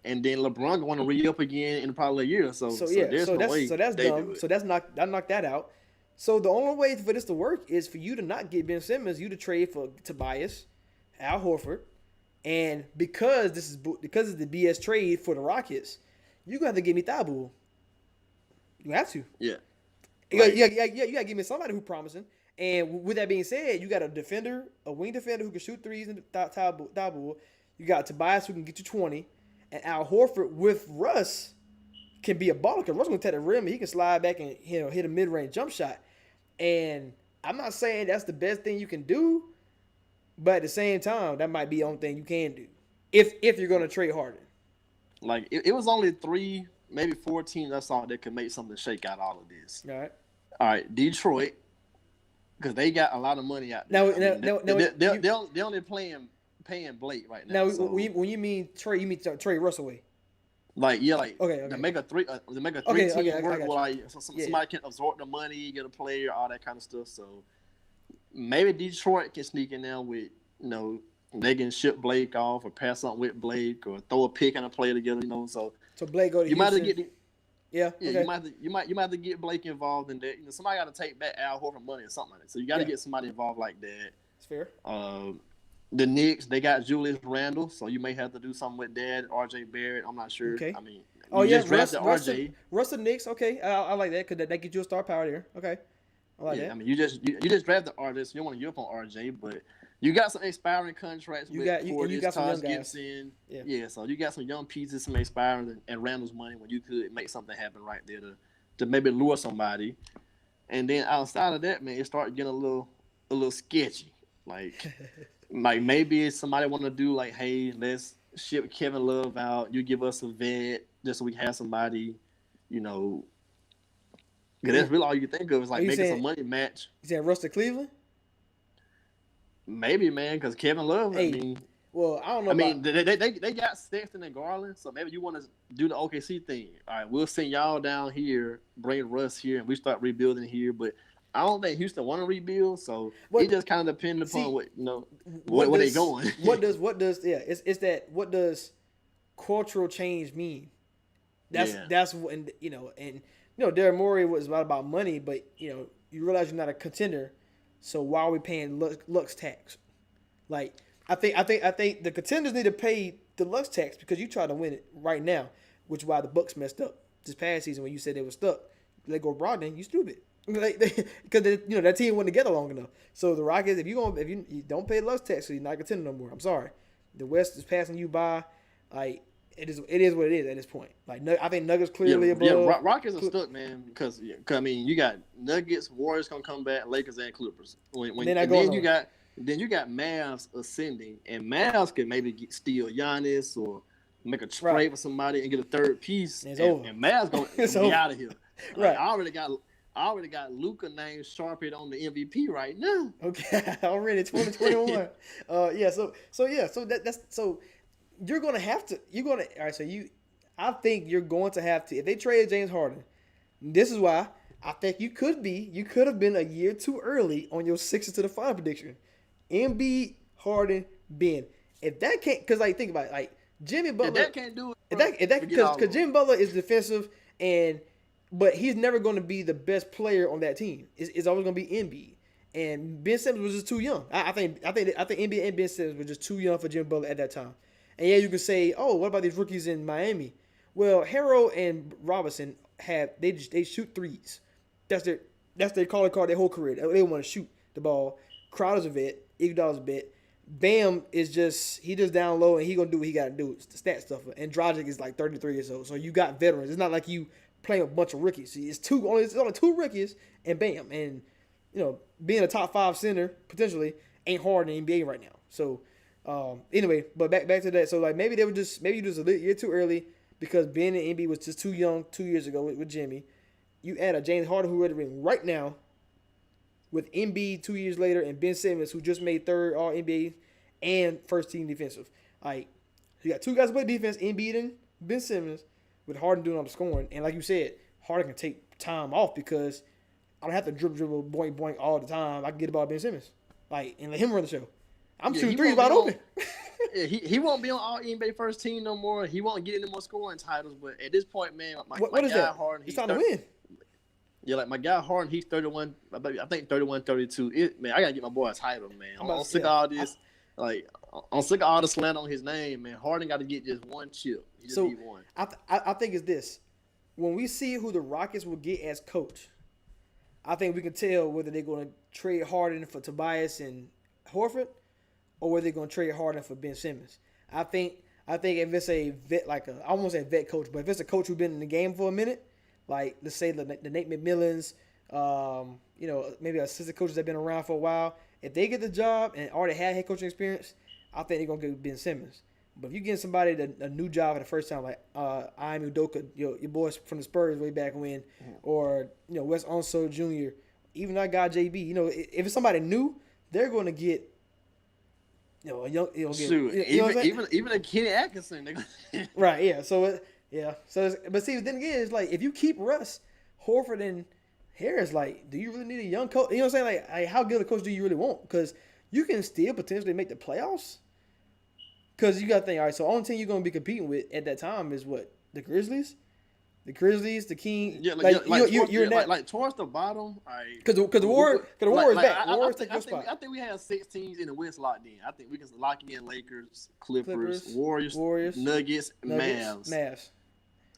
and then LeBron going to re-up again in probably a year or so. There's no way that's they dumb. do it. So that's knocked that out. So the only way for this to work is for you to not get Ben Simmons, you to trade for Tobias, Al Horford, and because it's the BS trade for the Rockets, you got to give me Thibault. You have to. Yeah. You got to give me somebody who's promising. And with that being said, you got a wing defender who can shoot threes in Thibault. You got Tobias who can get you 20, and Al Horford with Russ can be a baller because Russ going to take the rim and he can slide back and hit a mid-range jump shot. And I'm not saying that's the best thing you can do, but at the same time, that might be the only thing you can do. If you're gonna trade Harden. Like it was only 3, maybe 4 teams I saw that could make something shake out all of this. All right. All right, Detroit, because they got a lot of money out Now, there. I now, mean, now, now you, they only paying Blake right now now. So when you mean trade, you mean trade Russell away. like yeah, like Okay. Okay. to make a Okay. 3 team I work, got where you. like Yeah. somebody can absorb the money, get a player, all that kind of stuff. So maybe Detroit can sneak in there with they can ship Blake off or pass something with Blake or throw a pick and a play together. So So Blake go to you might have Houston. to get Yeah. yeah, Okay. you might have to get Blake involved in that. Somebody got to take back Al Horford money or something like that. So you got to Yeah. get somebody involved like that. It's fair. The Knicks, they got Julius Randle, so you may have to do something with that. RJ Barrett, I'm not sure. Okay. I mean, Oh you yeah, just drafted RJ. Russ the Knicks. Okay, I like that because that gives you a star power there. Okay, I like Yeah, that. I mean, you just drafted RJ, so you don't want to give up on RJ, but you got some expiring contracts with You got some young Taj guys. Gibson. Yeah. Yeah, so you got some young pieces, some expiring, and Randall's money when you could make something happen right there to maybe lure somebody. And then outside of that, man, it started getting a little sketchy. Like maybe somebody want to do like, hey, let's ship Kevin Love out. You give us a vet just so we can have somebody, you know. Cause that's really all you think of is like making some money match. You saying Russ to Cleveland? Maybe, man, because Kevin Love. Hey, I mean, well, I don't know. I mean, they got Sexton and Garland, so maybe you want to do the OKC thing. All right, we'll send y'all down here, bring Russ here, and we start rebuilding here. But I don't think Houston want to rebuild, so it just kind of depends upon where they going. what does it's that what does cultural change mean? That's what and Daryl Morey was about money, but you realize you're not a contender, so why are we paying Lux tax? Like I think the contenders need to pay the Lux tax because you try to win it right now, which is why the Bucks messed up this past season when you said they were stuck. They go Brogdon, you stupid. Because that team wasn't together long enough. So the Rockets, if you don't pay Lux tax, so you're not a contender no more. I'm sorry, the West is passing you by. Like it is what it is at this point. Like I think Nuggets clearly above. Yeah, Rockets are stuck, man. Because I mean, you got Nuggets, Warriors gonna come back, Lakers and Clippers. Then you got Mavs ascending, and Mavs can maybe steal Giannis or make a trade for somebody and get a third piece. It's over. And Mavs gonna be out of here. Right. I already got Luka named Sharpie on the MVP right now. Okay, already 2021. So you're gonna have to. All right. So I think you're going to have to. If they trade James Harden, this is why I think you could have been a year too early on your Sixers to the final prediction. Embiid, Harden, Ben. If that can't, because think about it, like Jimmy Butler. If that can't do it, because Jimmy Butler is defensive but he's never going to be the best player on that team. It's always going to be Embiid. And Ben Simmons was just too young. I think Embiid and Ben Simmons were just too young for Jimmy Butler at that time. And yeah, you can say, oh, what about these rookies in Miami? Well, Harrell and Robinson they shoot threes. That's their calling card their whole career. They want to shoot the ball. Crowder's a vet. Iguodala's a vet. Bam is just down low and he gonna do what he gotta do. It's the stat stuff. And Dragic is like 33 years old. So you got veterans. It's not like you playing a bunch of rookies. See, it's only two rookies and bam. And being a top 5 center potentially ain't hard in the NBA right now. So anyway, but back to that. So like maybe you just a year too early because Ben and Embiid was just too young 2 years ago with Jimmy. You add a James Harden who ready to ring right now with Embiid 2 years later and Ben Simmons who just made third All NBA and first team defensive. Like you got two guys who play defense, Embiid and Ben Simmons, with Harden doing all the scoring. And like you said, Harden can take time off because I don't have to dribble, boink, boink all the time. I can get the ball to Ben Simmons. And let him run the show. I'm shooting threes wide open. Yeah, he won't be on All NBA first team no more. He won't get any more scoring titles. But at this point, man, my is guy that? Harden, he's trying to win. Yeah, like my guy Harden, he's 31. I think 31, 32. Man, I gotta get my boy a title, man. I'm sick of all this. I'm sick of all the slander on his name, man. Harden got to get just one chip. He just need one. I think it's this. When we see who the Rockets will get as coach, I think we can tell whether they're going to trade Harden for Tobias and Horford or whether they're going to trade Harden for Ben Simmons. I think if it's a vet, I won't say vet coach, but if it's a coach who's been in the game for a minute, like let's say the Nate McMillans, maybe assistant coaches that have been around for a while, if they get the job and already had head coaching experience, I think they're going to get Ben Simmons. But if you get somebody a new job for the first time, like I'm Udoka, your boys from the Spurs way back when, or Wes Onso Jr., even that guy JB, if it's somebody new, they're going to get a young, Shoot, even a Kenny Atkinson, right? Yeah. So but see, then again, it's like if you keep Russ, Horford, and Harris, like, do you really need a young coach? You know what I'm saying? Like how good a coach do you really want? Because you can still potentially make the playoffs. Because you got to think, all right, so the only team you're going to be competing with at that time is what? The Grizzlies? The Grizzlies, the King. Yeah, you're in that. Like towards the bottom. Because the Warriors back. I think we have 6 teams in the West locked in. I think we can lock in Lakers, Clippers, Warriors, Nuggets, Mavs.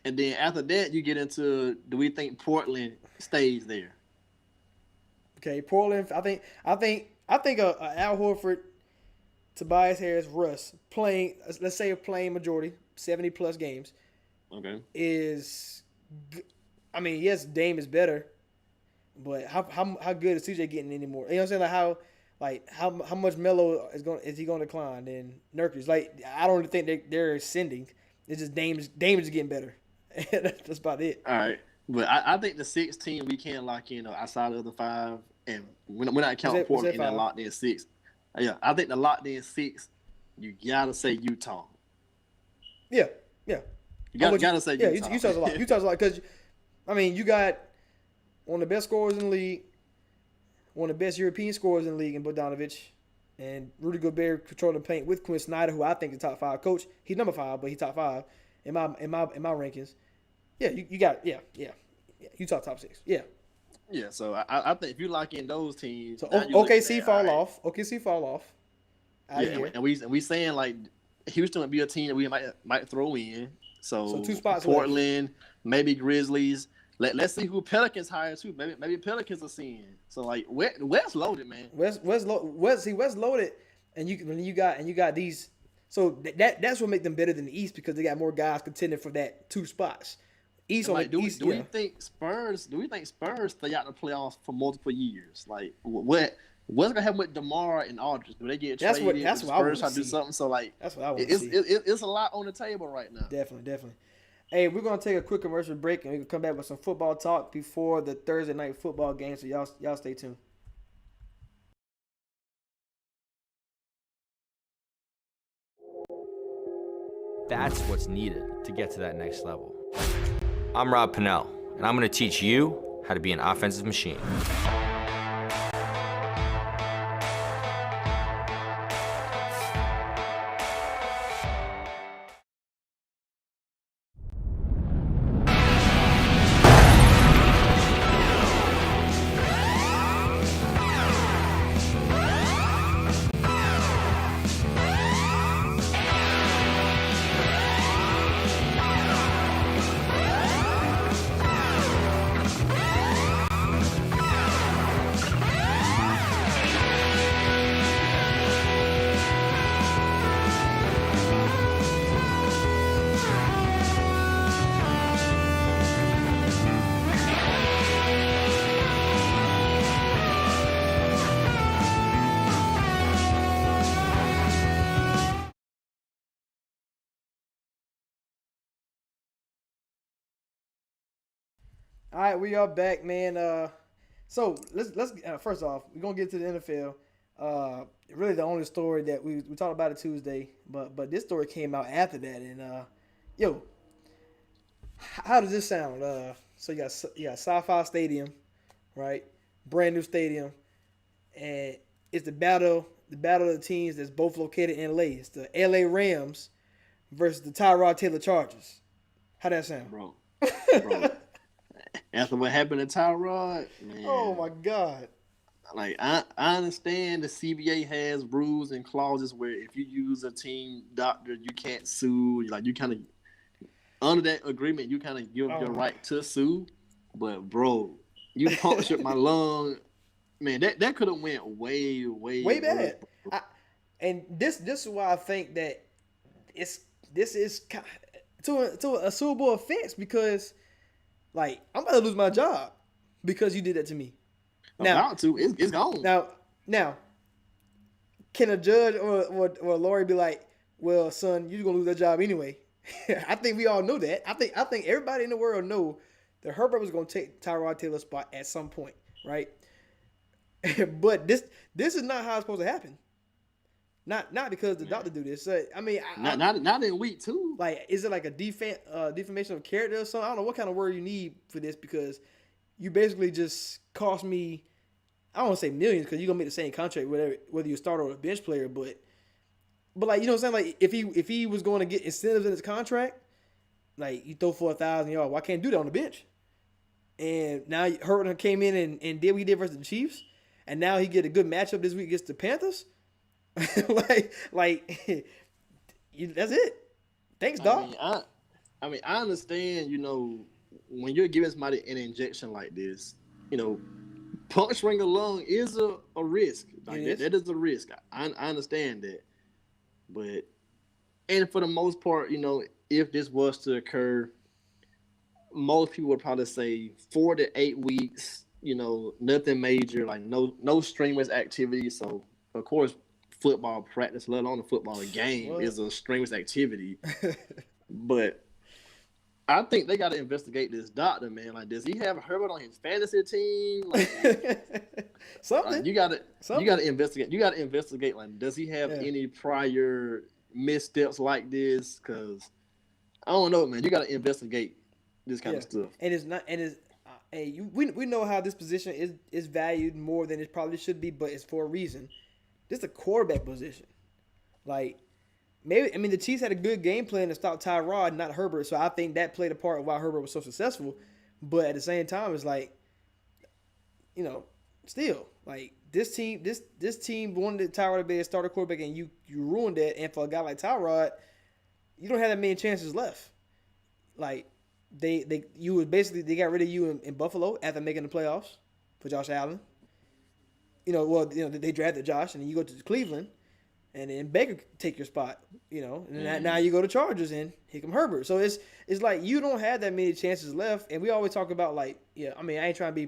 And then after that, you get into, do we think Portland stays there? Okay, Portland. I think Al Horford, Tobias Harris, Russ playing. Let's say a playing majority, 70+ games. Okay. I mean, yes, Dame is better, but how good is CJ getting anymore? You know what I'm saying? Like how much Melo is he going to decline? And Nurkic, like, I don't think they're ascending. It's just Dame is getting better. That's about it. All right, but I think the 6th team we can lock in outside of the 5, and we're not counting Portland in that locked in 6. Yeah, I think the locked in 6, you gotta say Utah. Yeah. You gotta say Utah. Yeah, Utah's a lot. Utah's a lot because, I mean, you got one of the best scorers in the league, one of the best European scorers in the league in Bogdanovic, and Rudy Gobert controlling the paint with Quinn Snyder, who I think is top 5 coach. He's number 5, but he's top 5 in my rankings. Yeah, you got Utah top 6. Yeah. Yeah, so I think if you lock in those teams, so OKC fall off. OKC fall off. Yeah, and we saying like Houston would be a team that we might throw in. So 2 spots Portland, left. Maybe Grizzlies. Let's see who Pelicans hire too. Maybe Pelicans are seeing. So like West loaded, man. West loaded, and you got these. So that's what make them better than the East because they got more guys contending for that 2 spots. East on the East. Do we think Spurs stay out the playoffs for multiple years? Like what's gonna happen with DeMar and Aldridge? Do they get traded? That's what I want to see. Do something. So like that's what I want to see. It's a lot on the table right now. Definitely. Hey, we're gonna take a quick commercial break and we can come back with some football talk before the Thursday night football game. So y'all stay tuned. That's what's needed to get to that next level. I'm Rob Pennell, and I'm going to teach you how to be an offensive machine. All right, we are back, man. So let's first off, we're gonna get to the NFL. Really, the only story that we talked about it Tuesday, but this story came out after that, and how does this sound? So you got SoFi Stadium, right? Brand new stadium, and it's the battle of the teams that's both located in LA. It's the LA Rams versus the Tyrod Taylor Chargers. How that sound, bro? After what happened to Tyrod, man. Oh my God. Like I understand the CBA has rules and clauses where if you use a team doctor, you can't sue. Like you kind of under that agreement, you kind of give your right to sue. But bro, you punctured my lung. Man, that could have went way bad. And this is why I think that this is to a Super Bowl offense because. Like, I'm about to lose my job because you did that to me. Now, it's gone. Now, can a judge or a lawyer be like, well, son, you're gonna lose that job anyway. I think we all know that. I think everybody in the world know that Herbert was gonna take Tyrod Taylor's spot at some point, right? But this is not how it's supposed to happen. Not because the doctor do this. I mean, not in week 2. like, is it like a defamation of character or something? I don't know what kind of word you need for this because you basically just cost me. I don't want to say millions because you're gonna make the same contract whether you start or a bench player, but like, you know what I'm saying? Like, if he was going to get incentives in his contract, like, you throw for 1,000 yards, why can't do that on the bench? And now Herbert came in and did what he did versus the Chiefs, and now he get a good matchup this week against the Panthers. That's it. Thanks, Doc. I understand. You know, when you're giving somebody an injection like this, you know, puncturing a lung is a risk. Like that is a risk. I understand that. But, and for the most part, you know, if this was to occur, most people would probably say 4 to 8 weeks, you know, nothing major, like no strenuous activity. So, of course, football practice, let alone a football game, is a strenuous activity. But I think they got to investigate this doctor, man. Like, does he have Herbert on his fantasy team? Like, something. Like, you got to investigate. You got to investigate. Like, does he have any prior missteps like this? Because I don't know, man. You got to investigate this kind of stuff. And it's not. And it's. We know how this position is valued more than it probably should be, but it's for a reason. This is a quarterback position. Like, maybe, I mean, the Chiefs had a good game plan to stop Tyrod, not Herbert. So I think that played a part of why Herbert was so successful. But at the same time, it's like, you know, still, like, this team wanted Tyrod to be a starter quarterback, and you ruined that. And for a guy like Tyrod, you don't have that many chances left. Like, they got rid of you in Buffalo after making the playoffs for Josh Allen. They drafted Josh, and then you go to Cleveland, and then Baker take your spot, and now you go to Chargers, and here come Herbert. So it's like you don't have that many chances left, and we always talk about, like, I mean, I ain't trying to be,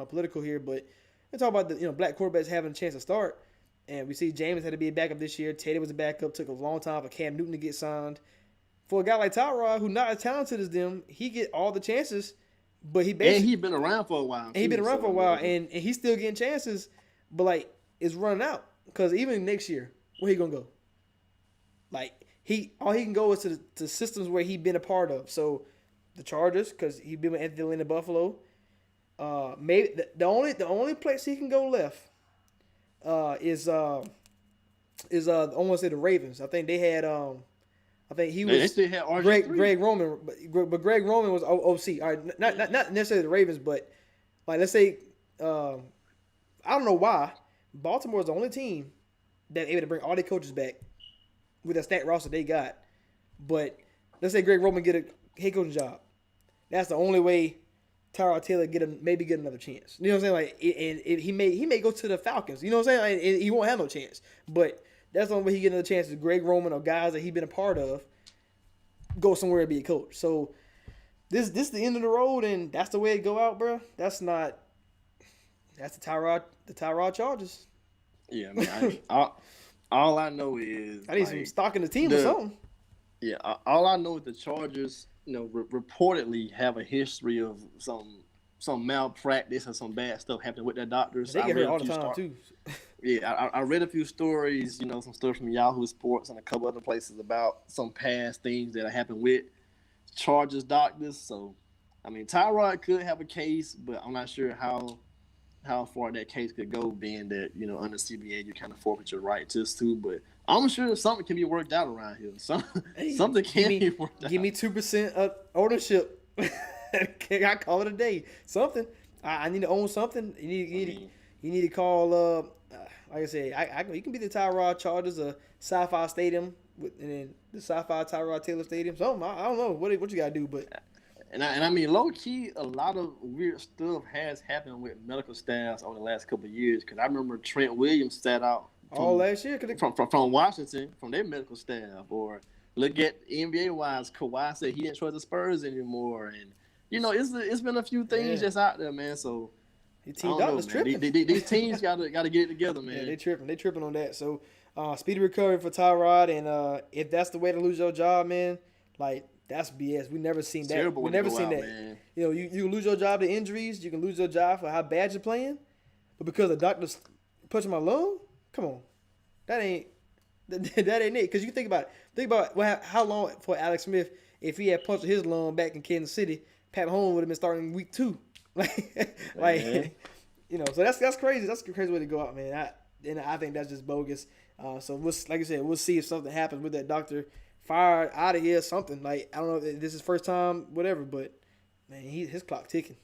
political here, but we talk about the, black quarterbacks having a chance to start, and we see James had to be a backup this year. Teddy was a backup, took a long time for Cam Newton to get signed. For a guy like Tyrod, who's not as talented as them, he get all the chances, but he's been around for a while. And he's still getting chances. But, like, it's running out because even next year, where he gonna go? Like, all he can go is to the systems where he been a part of. So the Chargers, because he been with Anthony Lynn in Buffalo. Maybe the only place he can go left is I want to say the Ravens. I think they had I think he was. They still had RG3. Greg Roman, but Greg Roman was OC. All right, not necessarily the Ravens, but, like, let's say. I don't know why Baltimore is the only team that's able to bring all their coaches back with that stacked roster they got. But let's say Greg Roman get a head coaching job. That's the only way Tyrod Taylor maybe get another chance. You know what I'm saying? Like, he may go to the Falcons. You know what I'm saying? Like, he won't have no chance. But that's the only way he get another chance is Greg Roman or guys that he been a part of go somewhere and be a coach. So this is the end of the road, and that's the way it go out, bro. That's the Tyrod Chargers. Yeah, I mean, all I know is I need some stock in the team or something. Yeah, all I know is the Chargers, reportedly have a history of some malpractice or some bad stuff happening with their doctors. They get hurt all the time too. Yeah, I read a few stories, some stuff from Yahoo Sports and a couple other places about some past things that happened with Chargers doctors. So, I mean, Tyrod could have a case, but I'm not sure how far that case could go, being that, under CBA you kind of forfeit your right to sue. But I'm sure something can be worked out around here. Something can be worked out. Give me 2% ownership. I call it a day. Something. I need to own something. You need to call. Like I said, you can be the Tyrod Chargers, a Sci-Fi Stadium, and then the Sci-Fi Tyrod Taylor Stadium. Something. I don't know what you gotta do, but. And I mean, low key, a lot of weird stuff has happened with medical staffs over the last couple of years. Because I remember Trent Williams sat out last year from Washington, from their medical staff. Or look at NBA wise, Kawhi said he didn't trust the Spurs anymore, and it's been a few things that's out there, man. So these team doctors tripping. These teams gotta get it together, man. Yeah, they tripping on that. So Speedy recovery for Tyrod, and if that's the way to lose your job, man, like that's BS. We never seen It's that. terrible We when they never go seen out, that. man. You know, you can lose your job to injuries. You can lose your job for how bad you're playing, but because the doctor's pushing my lung, come on, that ain't that ain't it. Because you think about it. Think about how long for Alex Smith if he had punched his lung back in Kansas City, Pat Mahomes would have been starting week 2. Man. You know, so that's crazy. That's a crazy way to go out, man. I think that's just bogus. So like I said, we'll see if something happens with that doctor fired out of here or something. Like I don't know if this is first time, whatever, but man, his clock ticking.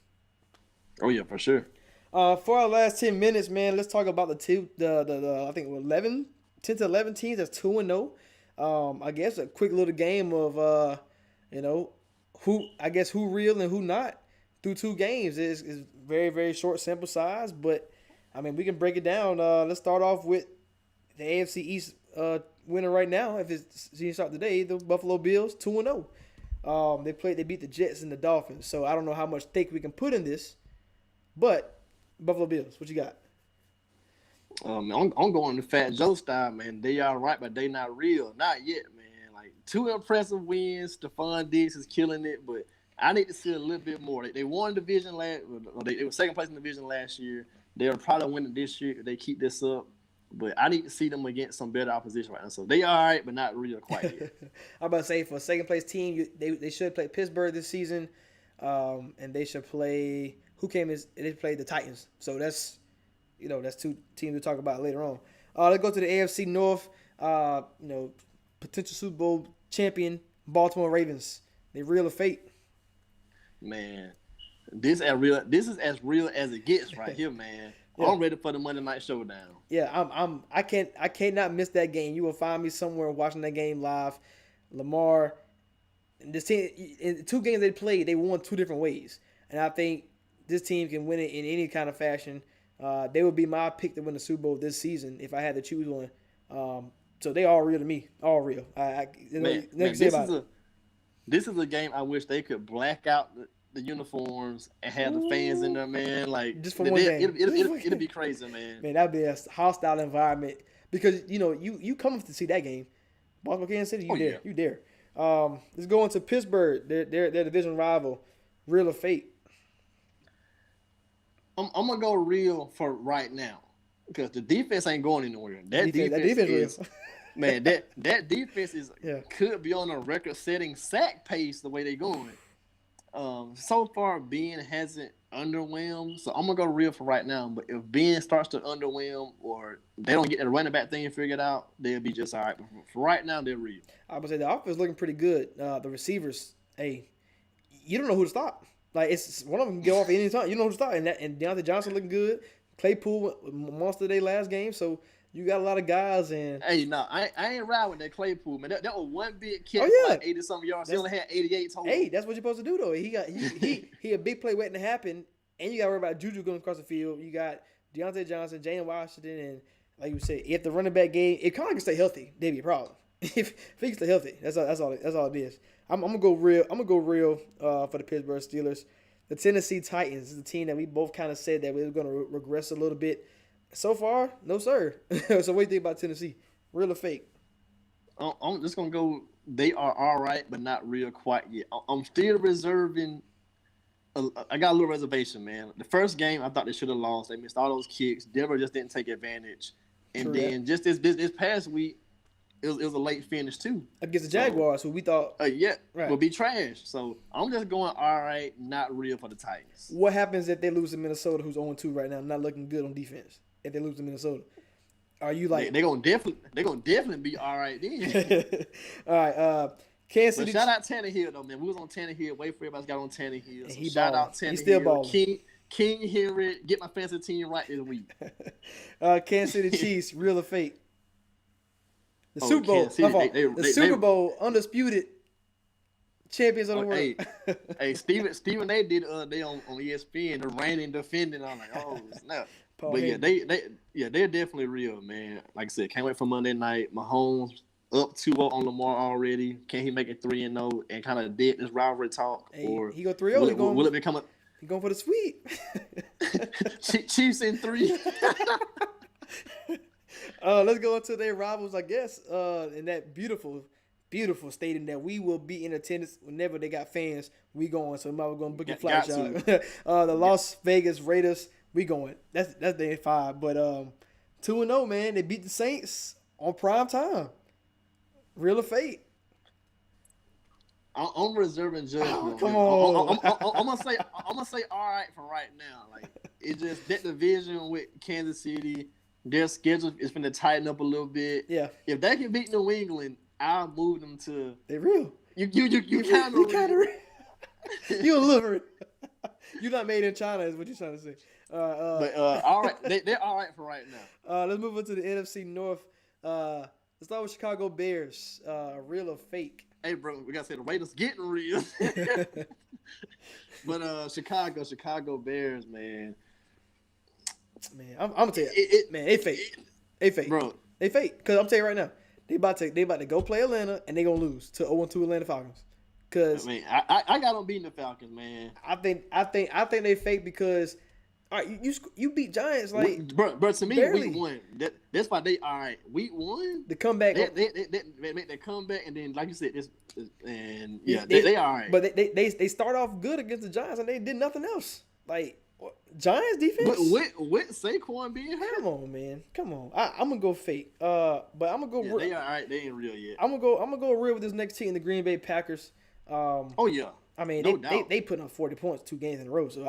Oh yeah, for sure. For our last 10 minutes, man, let's talk about the I think 10 to 11 teams that's 2-0. I guess a quick little game of you know, who real and who not through 2 games is very, very short sample size, but I mean we can break it down. Let's start off with the AFC East winner right now. If it's season start today, the Buffalo Bills 2-0. They beat the Jets and the Dolphins, so I don't know how much stake we can put in this, but Buffalo Bills, what you got? I'm going to Fat Joe style, man. They all right, but they not real. Not yet, man. Like 2 impressive wins. Stephon Diggs is killing it, but I need to see a little bit more. They won the division they were second place in the division last year. They'll probably win it this year if they keep this up. But I need to see them against some better opposition right now. So they all right, but not real quite yet. I'm about to say for a second place team, they should play Pittsburgh this season, and they should play they played the Titans. So that's 2 teams we'll talk about later on. Let's go to the AFC North. Potential Super Bowl champion Baltimore Ravens. They real or fake? Man, this is as real as it gets right here, man. Yeah. I'm ready for the Monday Night Showdown. Yeah, I cannot miss that game. You will find me somewhere watching that game live. Lamar, this team in 2 games they played, they won 2 different ways, and I think this team can win it in any kind of fashion. They would be my pick to win the Super Bowl this season if I had to choose one. So they all real to me, all real. This is a game I wish they could black out the uniforms and have the fans in there, man. Like just for one game, it'll be crazy, man. Man, that'd be a hostile environment because you come to see that game, Baltimore, Kansas City. You there. Let's go into Pittsburgh. Their division rival, real or fake? I'm gonna go real for right now because the defense ain't going anywhere. That defense is, man. That defense is could be on a record-setting sack pace the way they're going. So far, Ben hasn't underwhelmed, so I'm gonna go real for right now. But if Ben starts to underwhelm or they don't get the running back thing figured out, they'll be just all right. But for right now, they're real. I would say the offense is looking pretty good. The receivers, you don't know who to stop. Like it's one of them can go off at any time. You know who to stop, and Deontay Johnson looking good. Claypool monster day last game, so you got a lot of guys. And hey, no, I ain't ride with that Claypool, man. That was one big kick, like 80-something yards. He only had 88 total. Hey, that's what you're supposed to do though. He a big play waiting to happen, and you got to worry about Juju going across the field. You got Deontay Johnson, Jane Washington, and like you said, if the running back game, if Conner can stay healthy, that'd be a problem. if he can stay healthy, that's all it is. I'm gonna go real for the Pittsburgh Steelers. The Tennessee Titans is the team that we both kind of said that we were going to regress a little bit. So far, no sir. So what do you think about Tennessee? Real or fake? I'm just gonna go. They are all right, but not real quite yet. I'm still reserving. I got a little reservation, man. The first game, I thought they should have lost. They missed all those kicks. Denver just didn't take advantage. And then just this past week, it was a late finish too against the Jaguars, who we thought would be trash. So I'm just going all right, not real for the Titans. What happens if they lose to Minnesota, who's 0-2 right now, not looking good on defense? If they lose to Minnesota, are you like they're gonna definitely be all right then? All right, Kansas City. Shout out Tannehill though, man. We was on Tannehill. Wait for everybody's got on Tannehill. So shout out Tannehill. He's still balling. King Henry, get my fantasy team right this week. Kansas City Chiefs, real or fake? The Super Bowl. The Super Bowl undisputed champions of the world. Hey, Stephen A. did they on ESPN, the reigning defending. I'm like, oh snap. But yeah, they're definitely real, man. Like I said, can't wait for Monday night. Mahomes up 2-0 on Lamar already. Can he make it 3-0 and kind of dead this rivalry talk? Hey, or he go 3-0. Will it become a? He going for the sweep. Chiefs in 3. Let's go into their rivals, I guess. In that beautiful stadium that we will be in attendance whenever they got fans. We going, so we're gonna book your flight, y'all. The Las Vegas Raiders, we going. That's day 5. But 2-0, man. They beat the Saints on prime time. Real or fake? I'm reserving judgment. Oh, come on. I'm gonna say all right for right now. Like it's just that division with Kansas City, their schedule is going to tighten up a little bit. Yeah. If they can beat New England, I'll move them to. They real. You kind of real. You a little real. You're not made in China, is what you're trying to say. All right, they're all right for right now. Let's move on to the NFC North. Let's start with Chicago Bears. Real or fake? Hey, bro, we gotta say the Raiders getting real. But Chicago Bears, man. Man, I'm gonna tell you, man, they fake. They fake, bro. They fake. Cause I'm telling you right now, they about to go play Atlanta and they gonna lose to 0-2 Atlanta Falcons. Cause I mean, I got them beating the Falcons, man. I think they fake because. All right, you beat Giants like, bro. To me, barely. week 1. That's why they all right. Week 1, the comeback. They make their comeback, and then like you said, they all right. But they start off good against the Giants, and they did nothing else. Like Giants defense. But with Saquon being hurt, come on, man, come on. I'm gonna go fake. But I'm gonna go. Yeah, they all right. They ain't real yet. I'm gonna go real with this next team, the Green Bay Packers. Oh yeah. I mean, no they put up 40 points 2 games in a row. So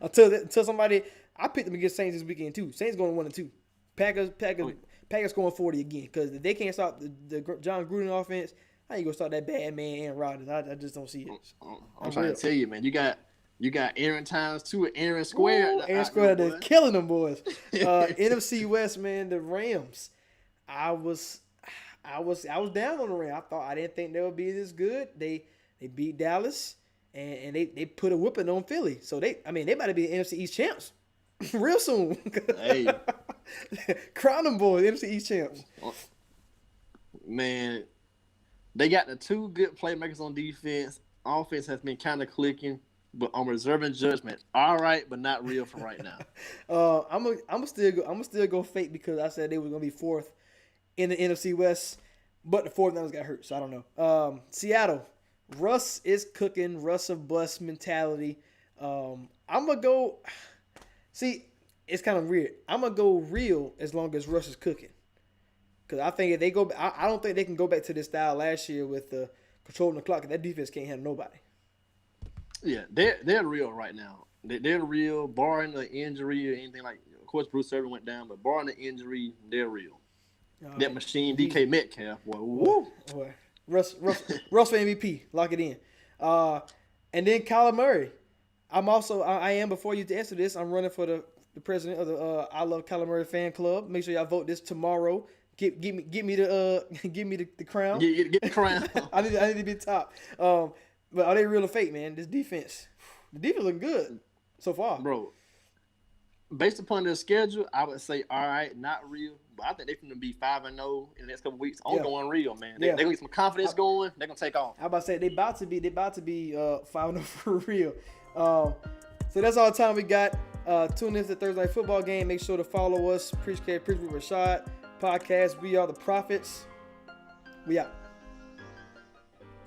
until somebody, I picked them against Saints this weekend too. Saints going 1-2. Packers going 40 again because if they can't stop the John Gruden offense, how you gonna start that bad man Aaron Rodgers? I just don't see it. I'm trying to tell you, man. You got Aaron times 2 and Aaron Square. Aaron Square, they're killing them boys. NFC West, man, the Rams. I was down on the Rams. I didn't think they would be this good. They beat Dallas, and they put a whooping on Philly. So they might be the NFC East champs real soon. Hey. Crown them boys, NFC East champs. Man, they got the 2 good playmakers on defense. Offense has been kind of clicking, but I'm reserving judgment. All right, but not real for right now. I'm still go fake because I said they were gonna be 4th in the NFC West, but the 4th got hurt, so I don't know. Seattle. Russ is cooking. Russ of bust mentality. I'm going to go. See, it's kind of weird. I'm going to go real as long as Russ is cooking. Because I think if they go, I don't think they can go back to this style last year with controlling the clock. That defense can't handle nobody. Yeah, they're real right now. They're real, barring the injury or anything like. Of course, Bruce Irvin went down, but barring the injury, they're real. That machine, DK Metcalf, boy. Woo. Boy. Russ for MVP. Lock it in. And then Kyler Murray. I am, before you answer this, I'm running for the president of the I Love Kyler Murray fan club. Make sure y'all vote this tomorrow. Give me the crown. Get the crown. I need to be top. But are they real or fake, man? The defense looking good so far. Bro, based upon their schedule, I would say all right, not real. But I think they're going to be 5-0 in the next couple of weeks. I'm going real, man. They're going to get some confidence going. They're going to take off. I about to say they about to be 5-0 for real. So that's all the time we got. Tune in to the Thursday Night Football game. Make sure to follow us. Preach with Rashad podcast. We are the Prophets. We out.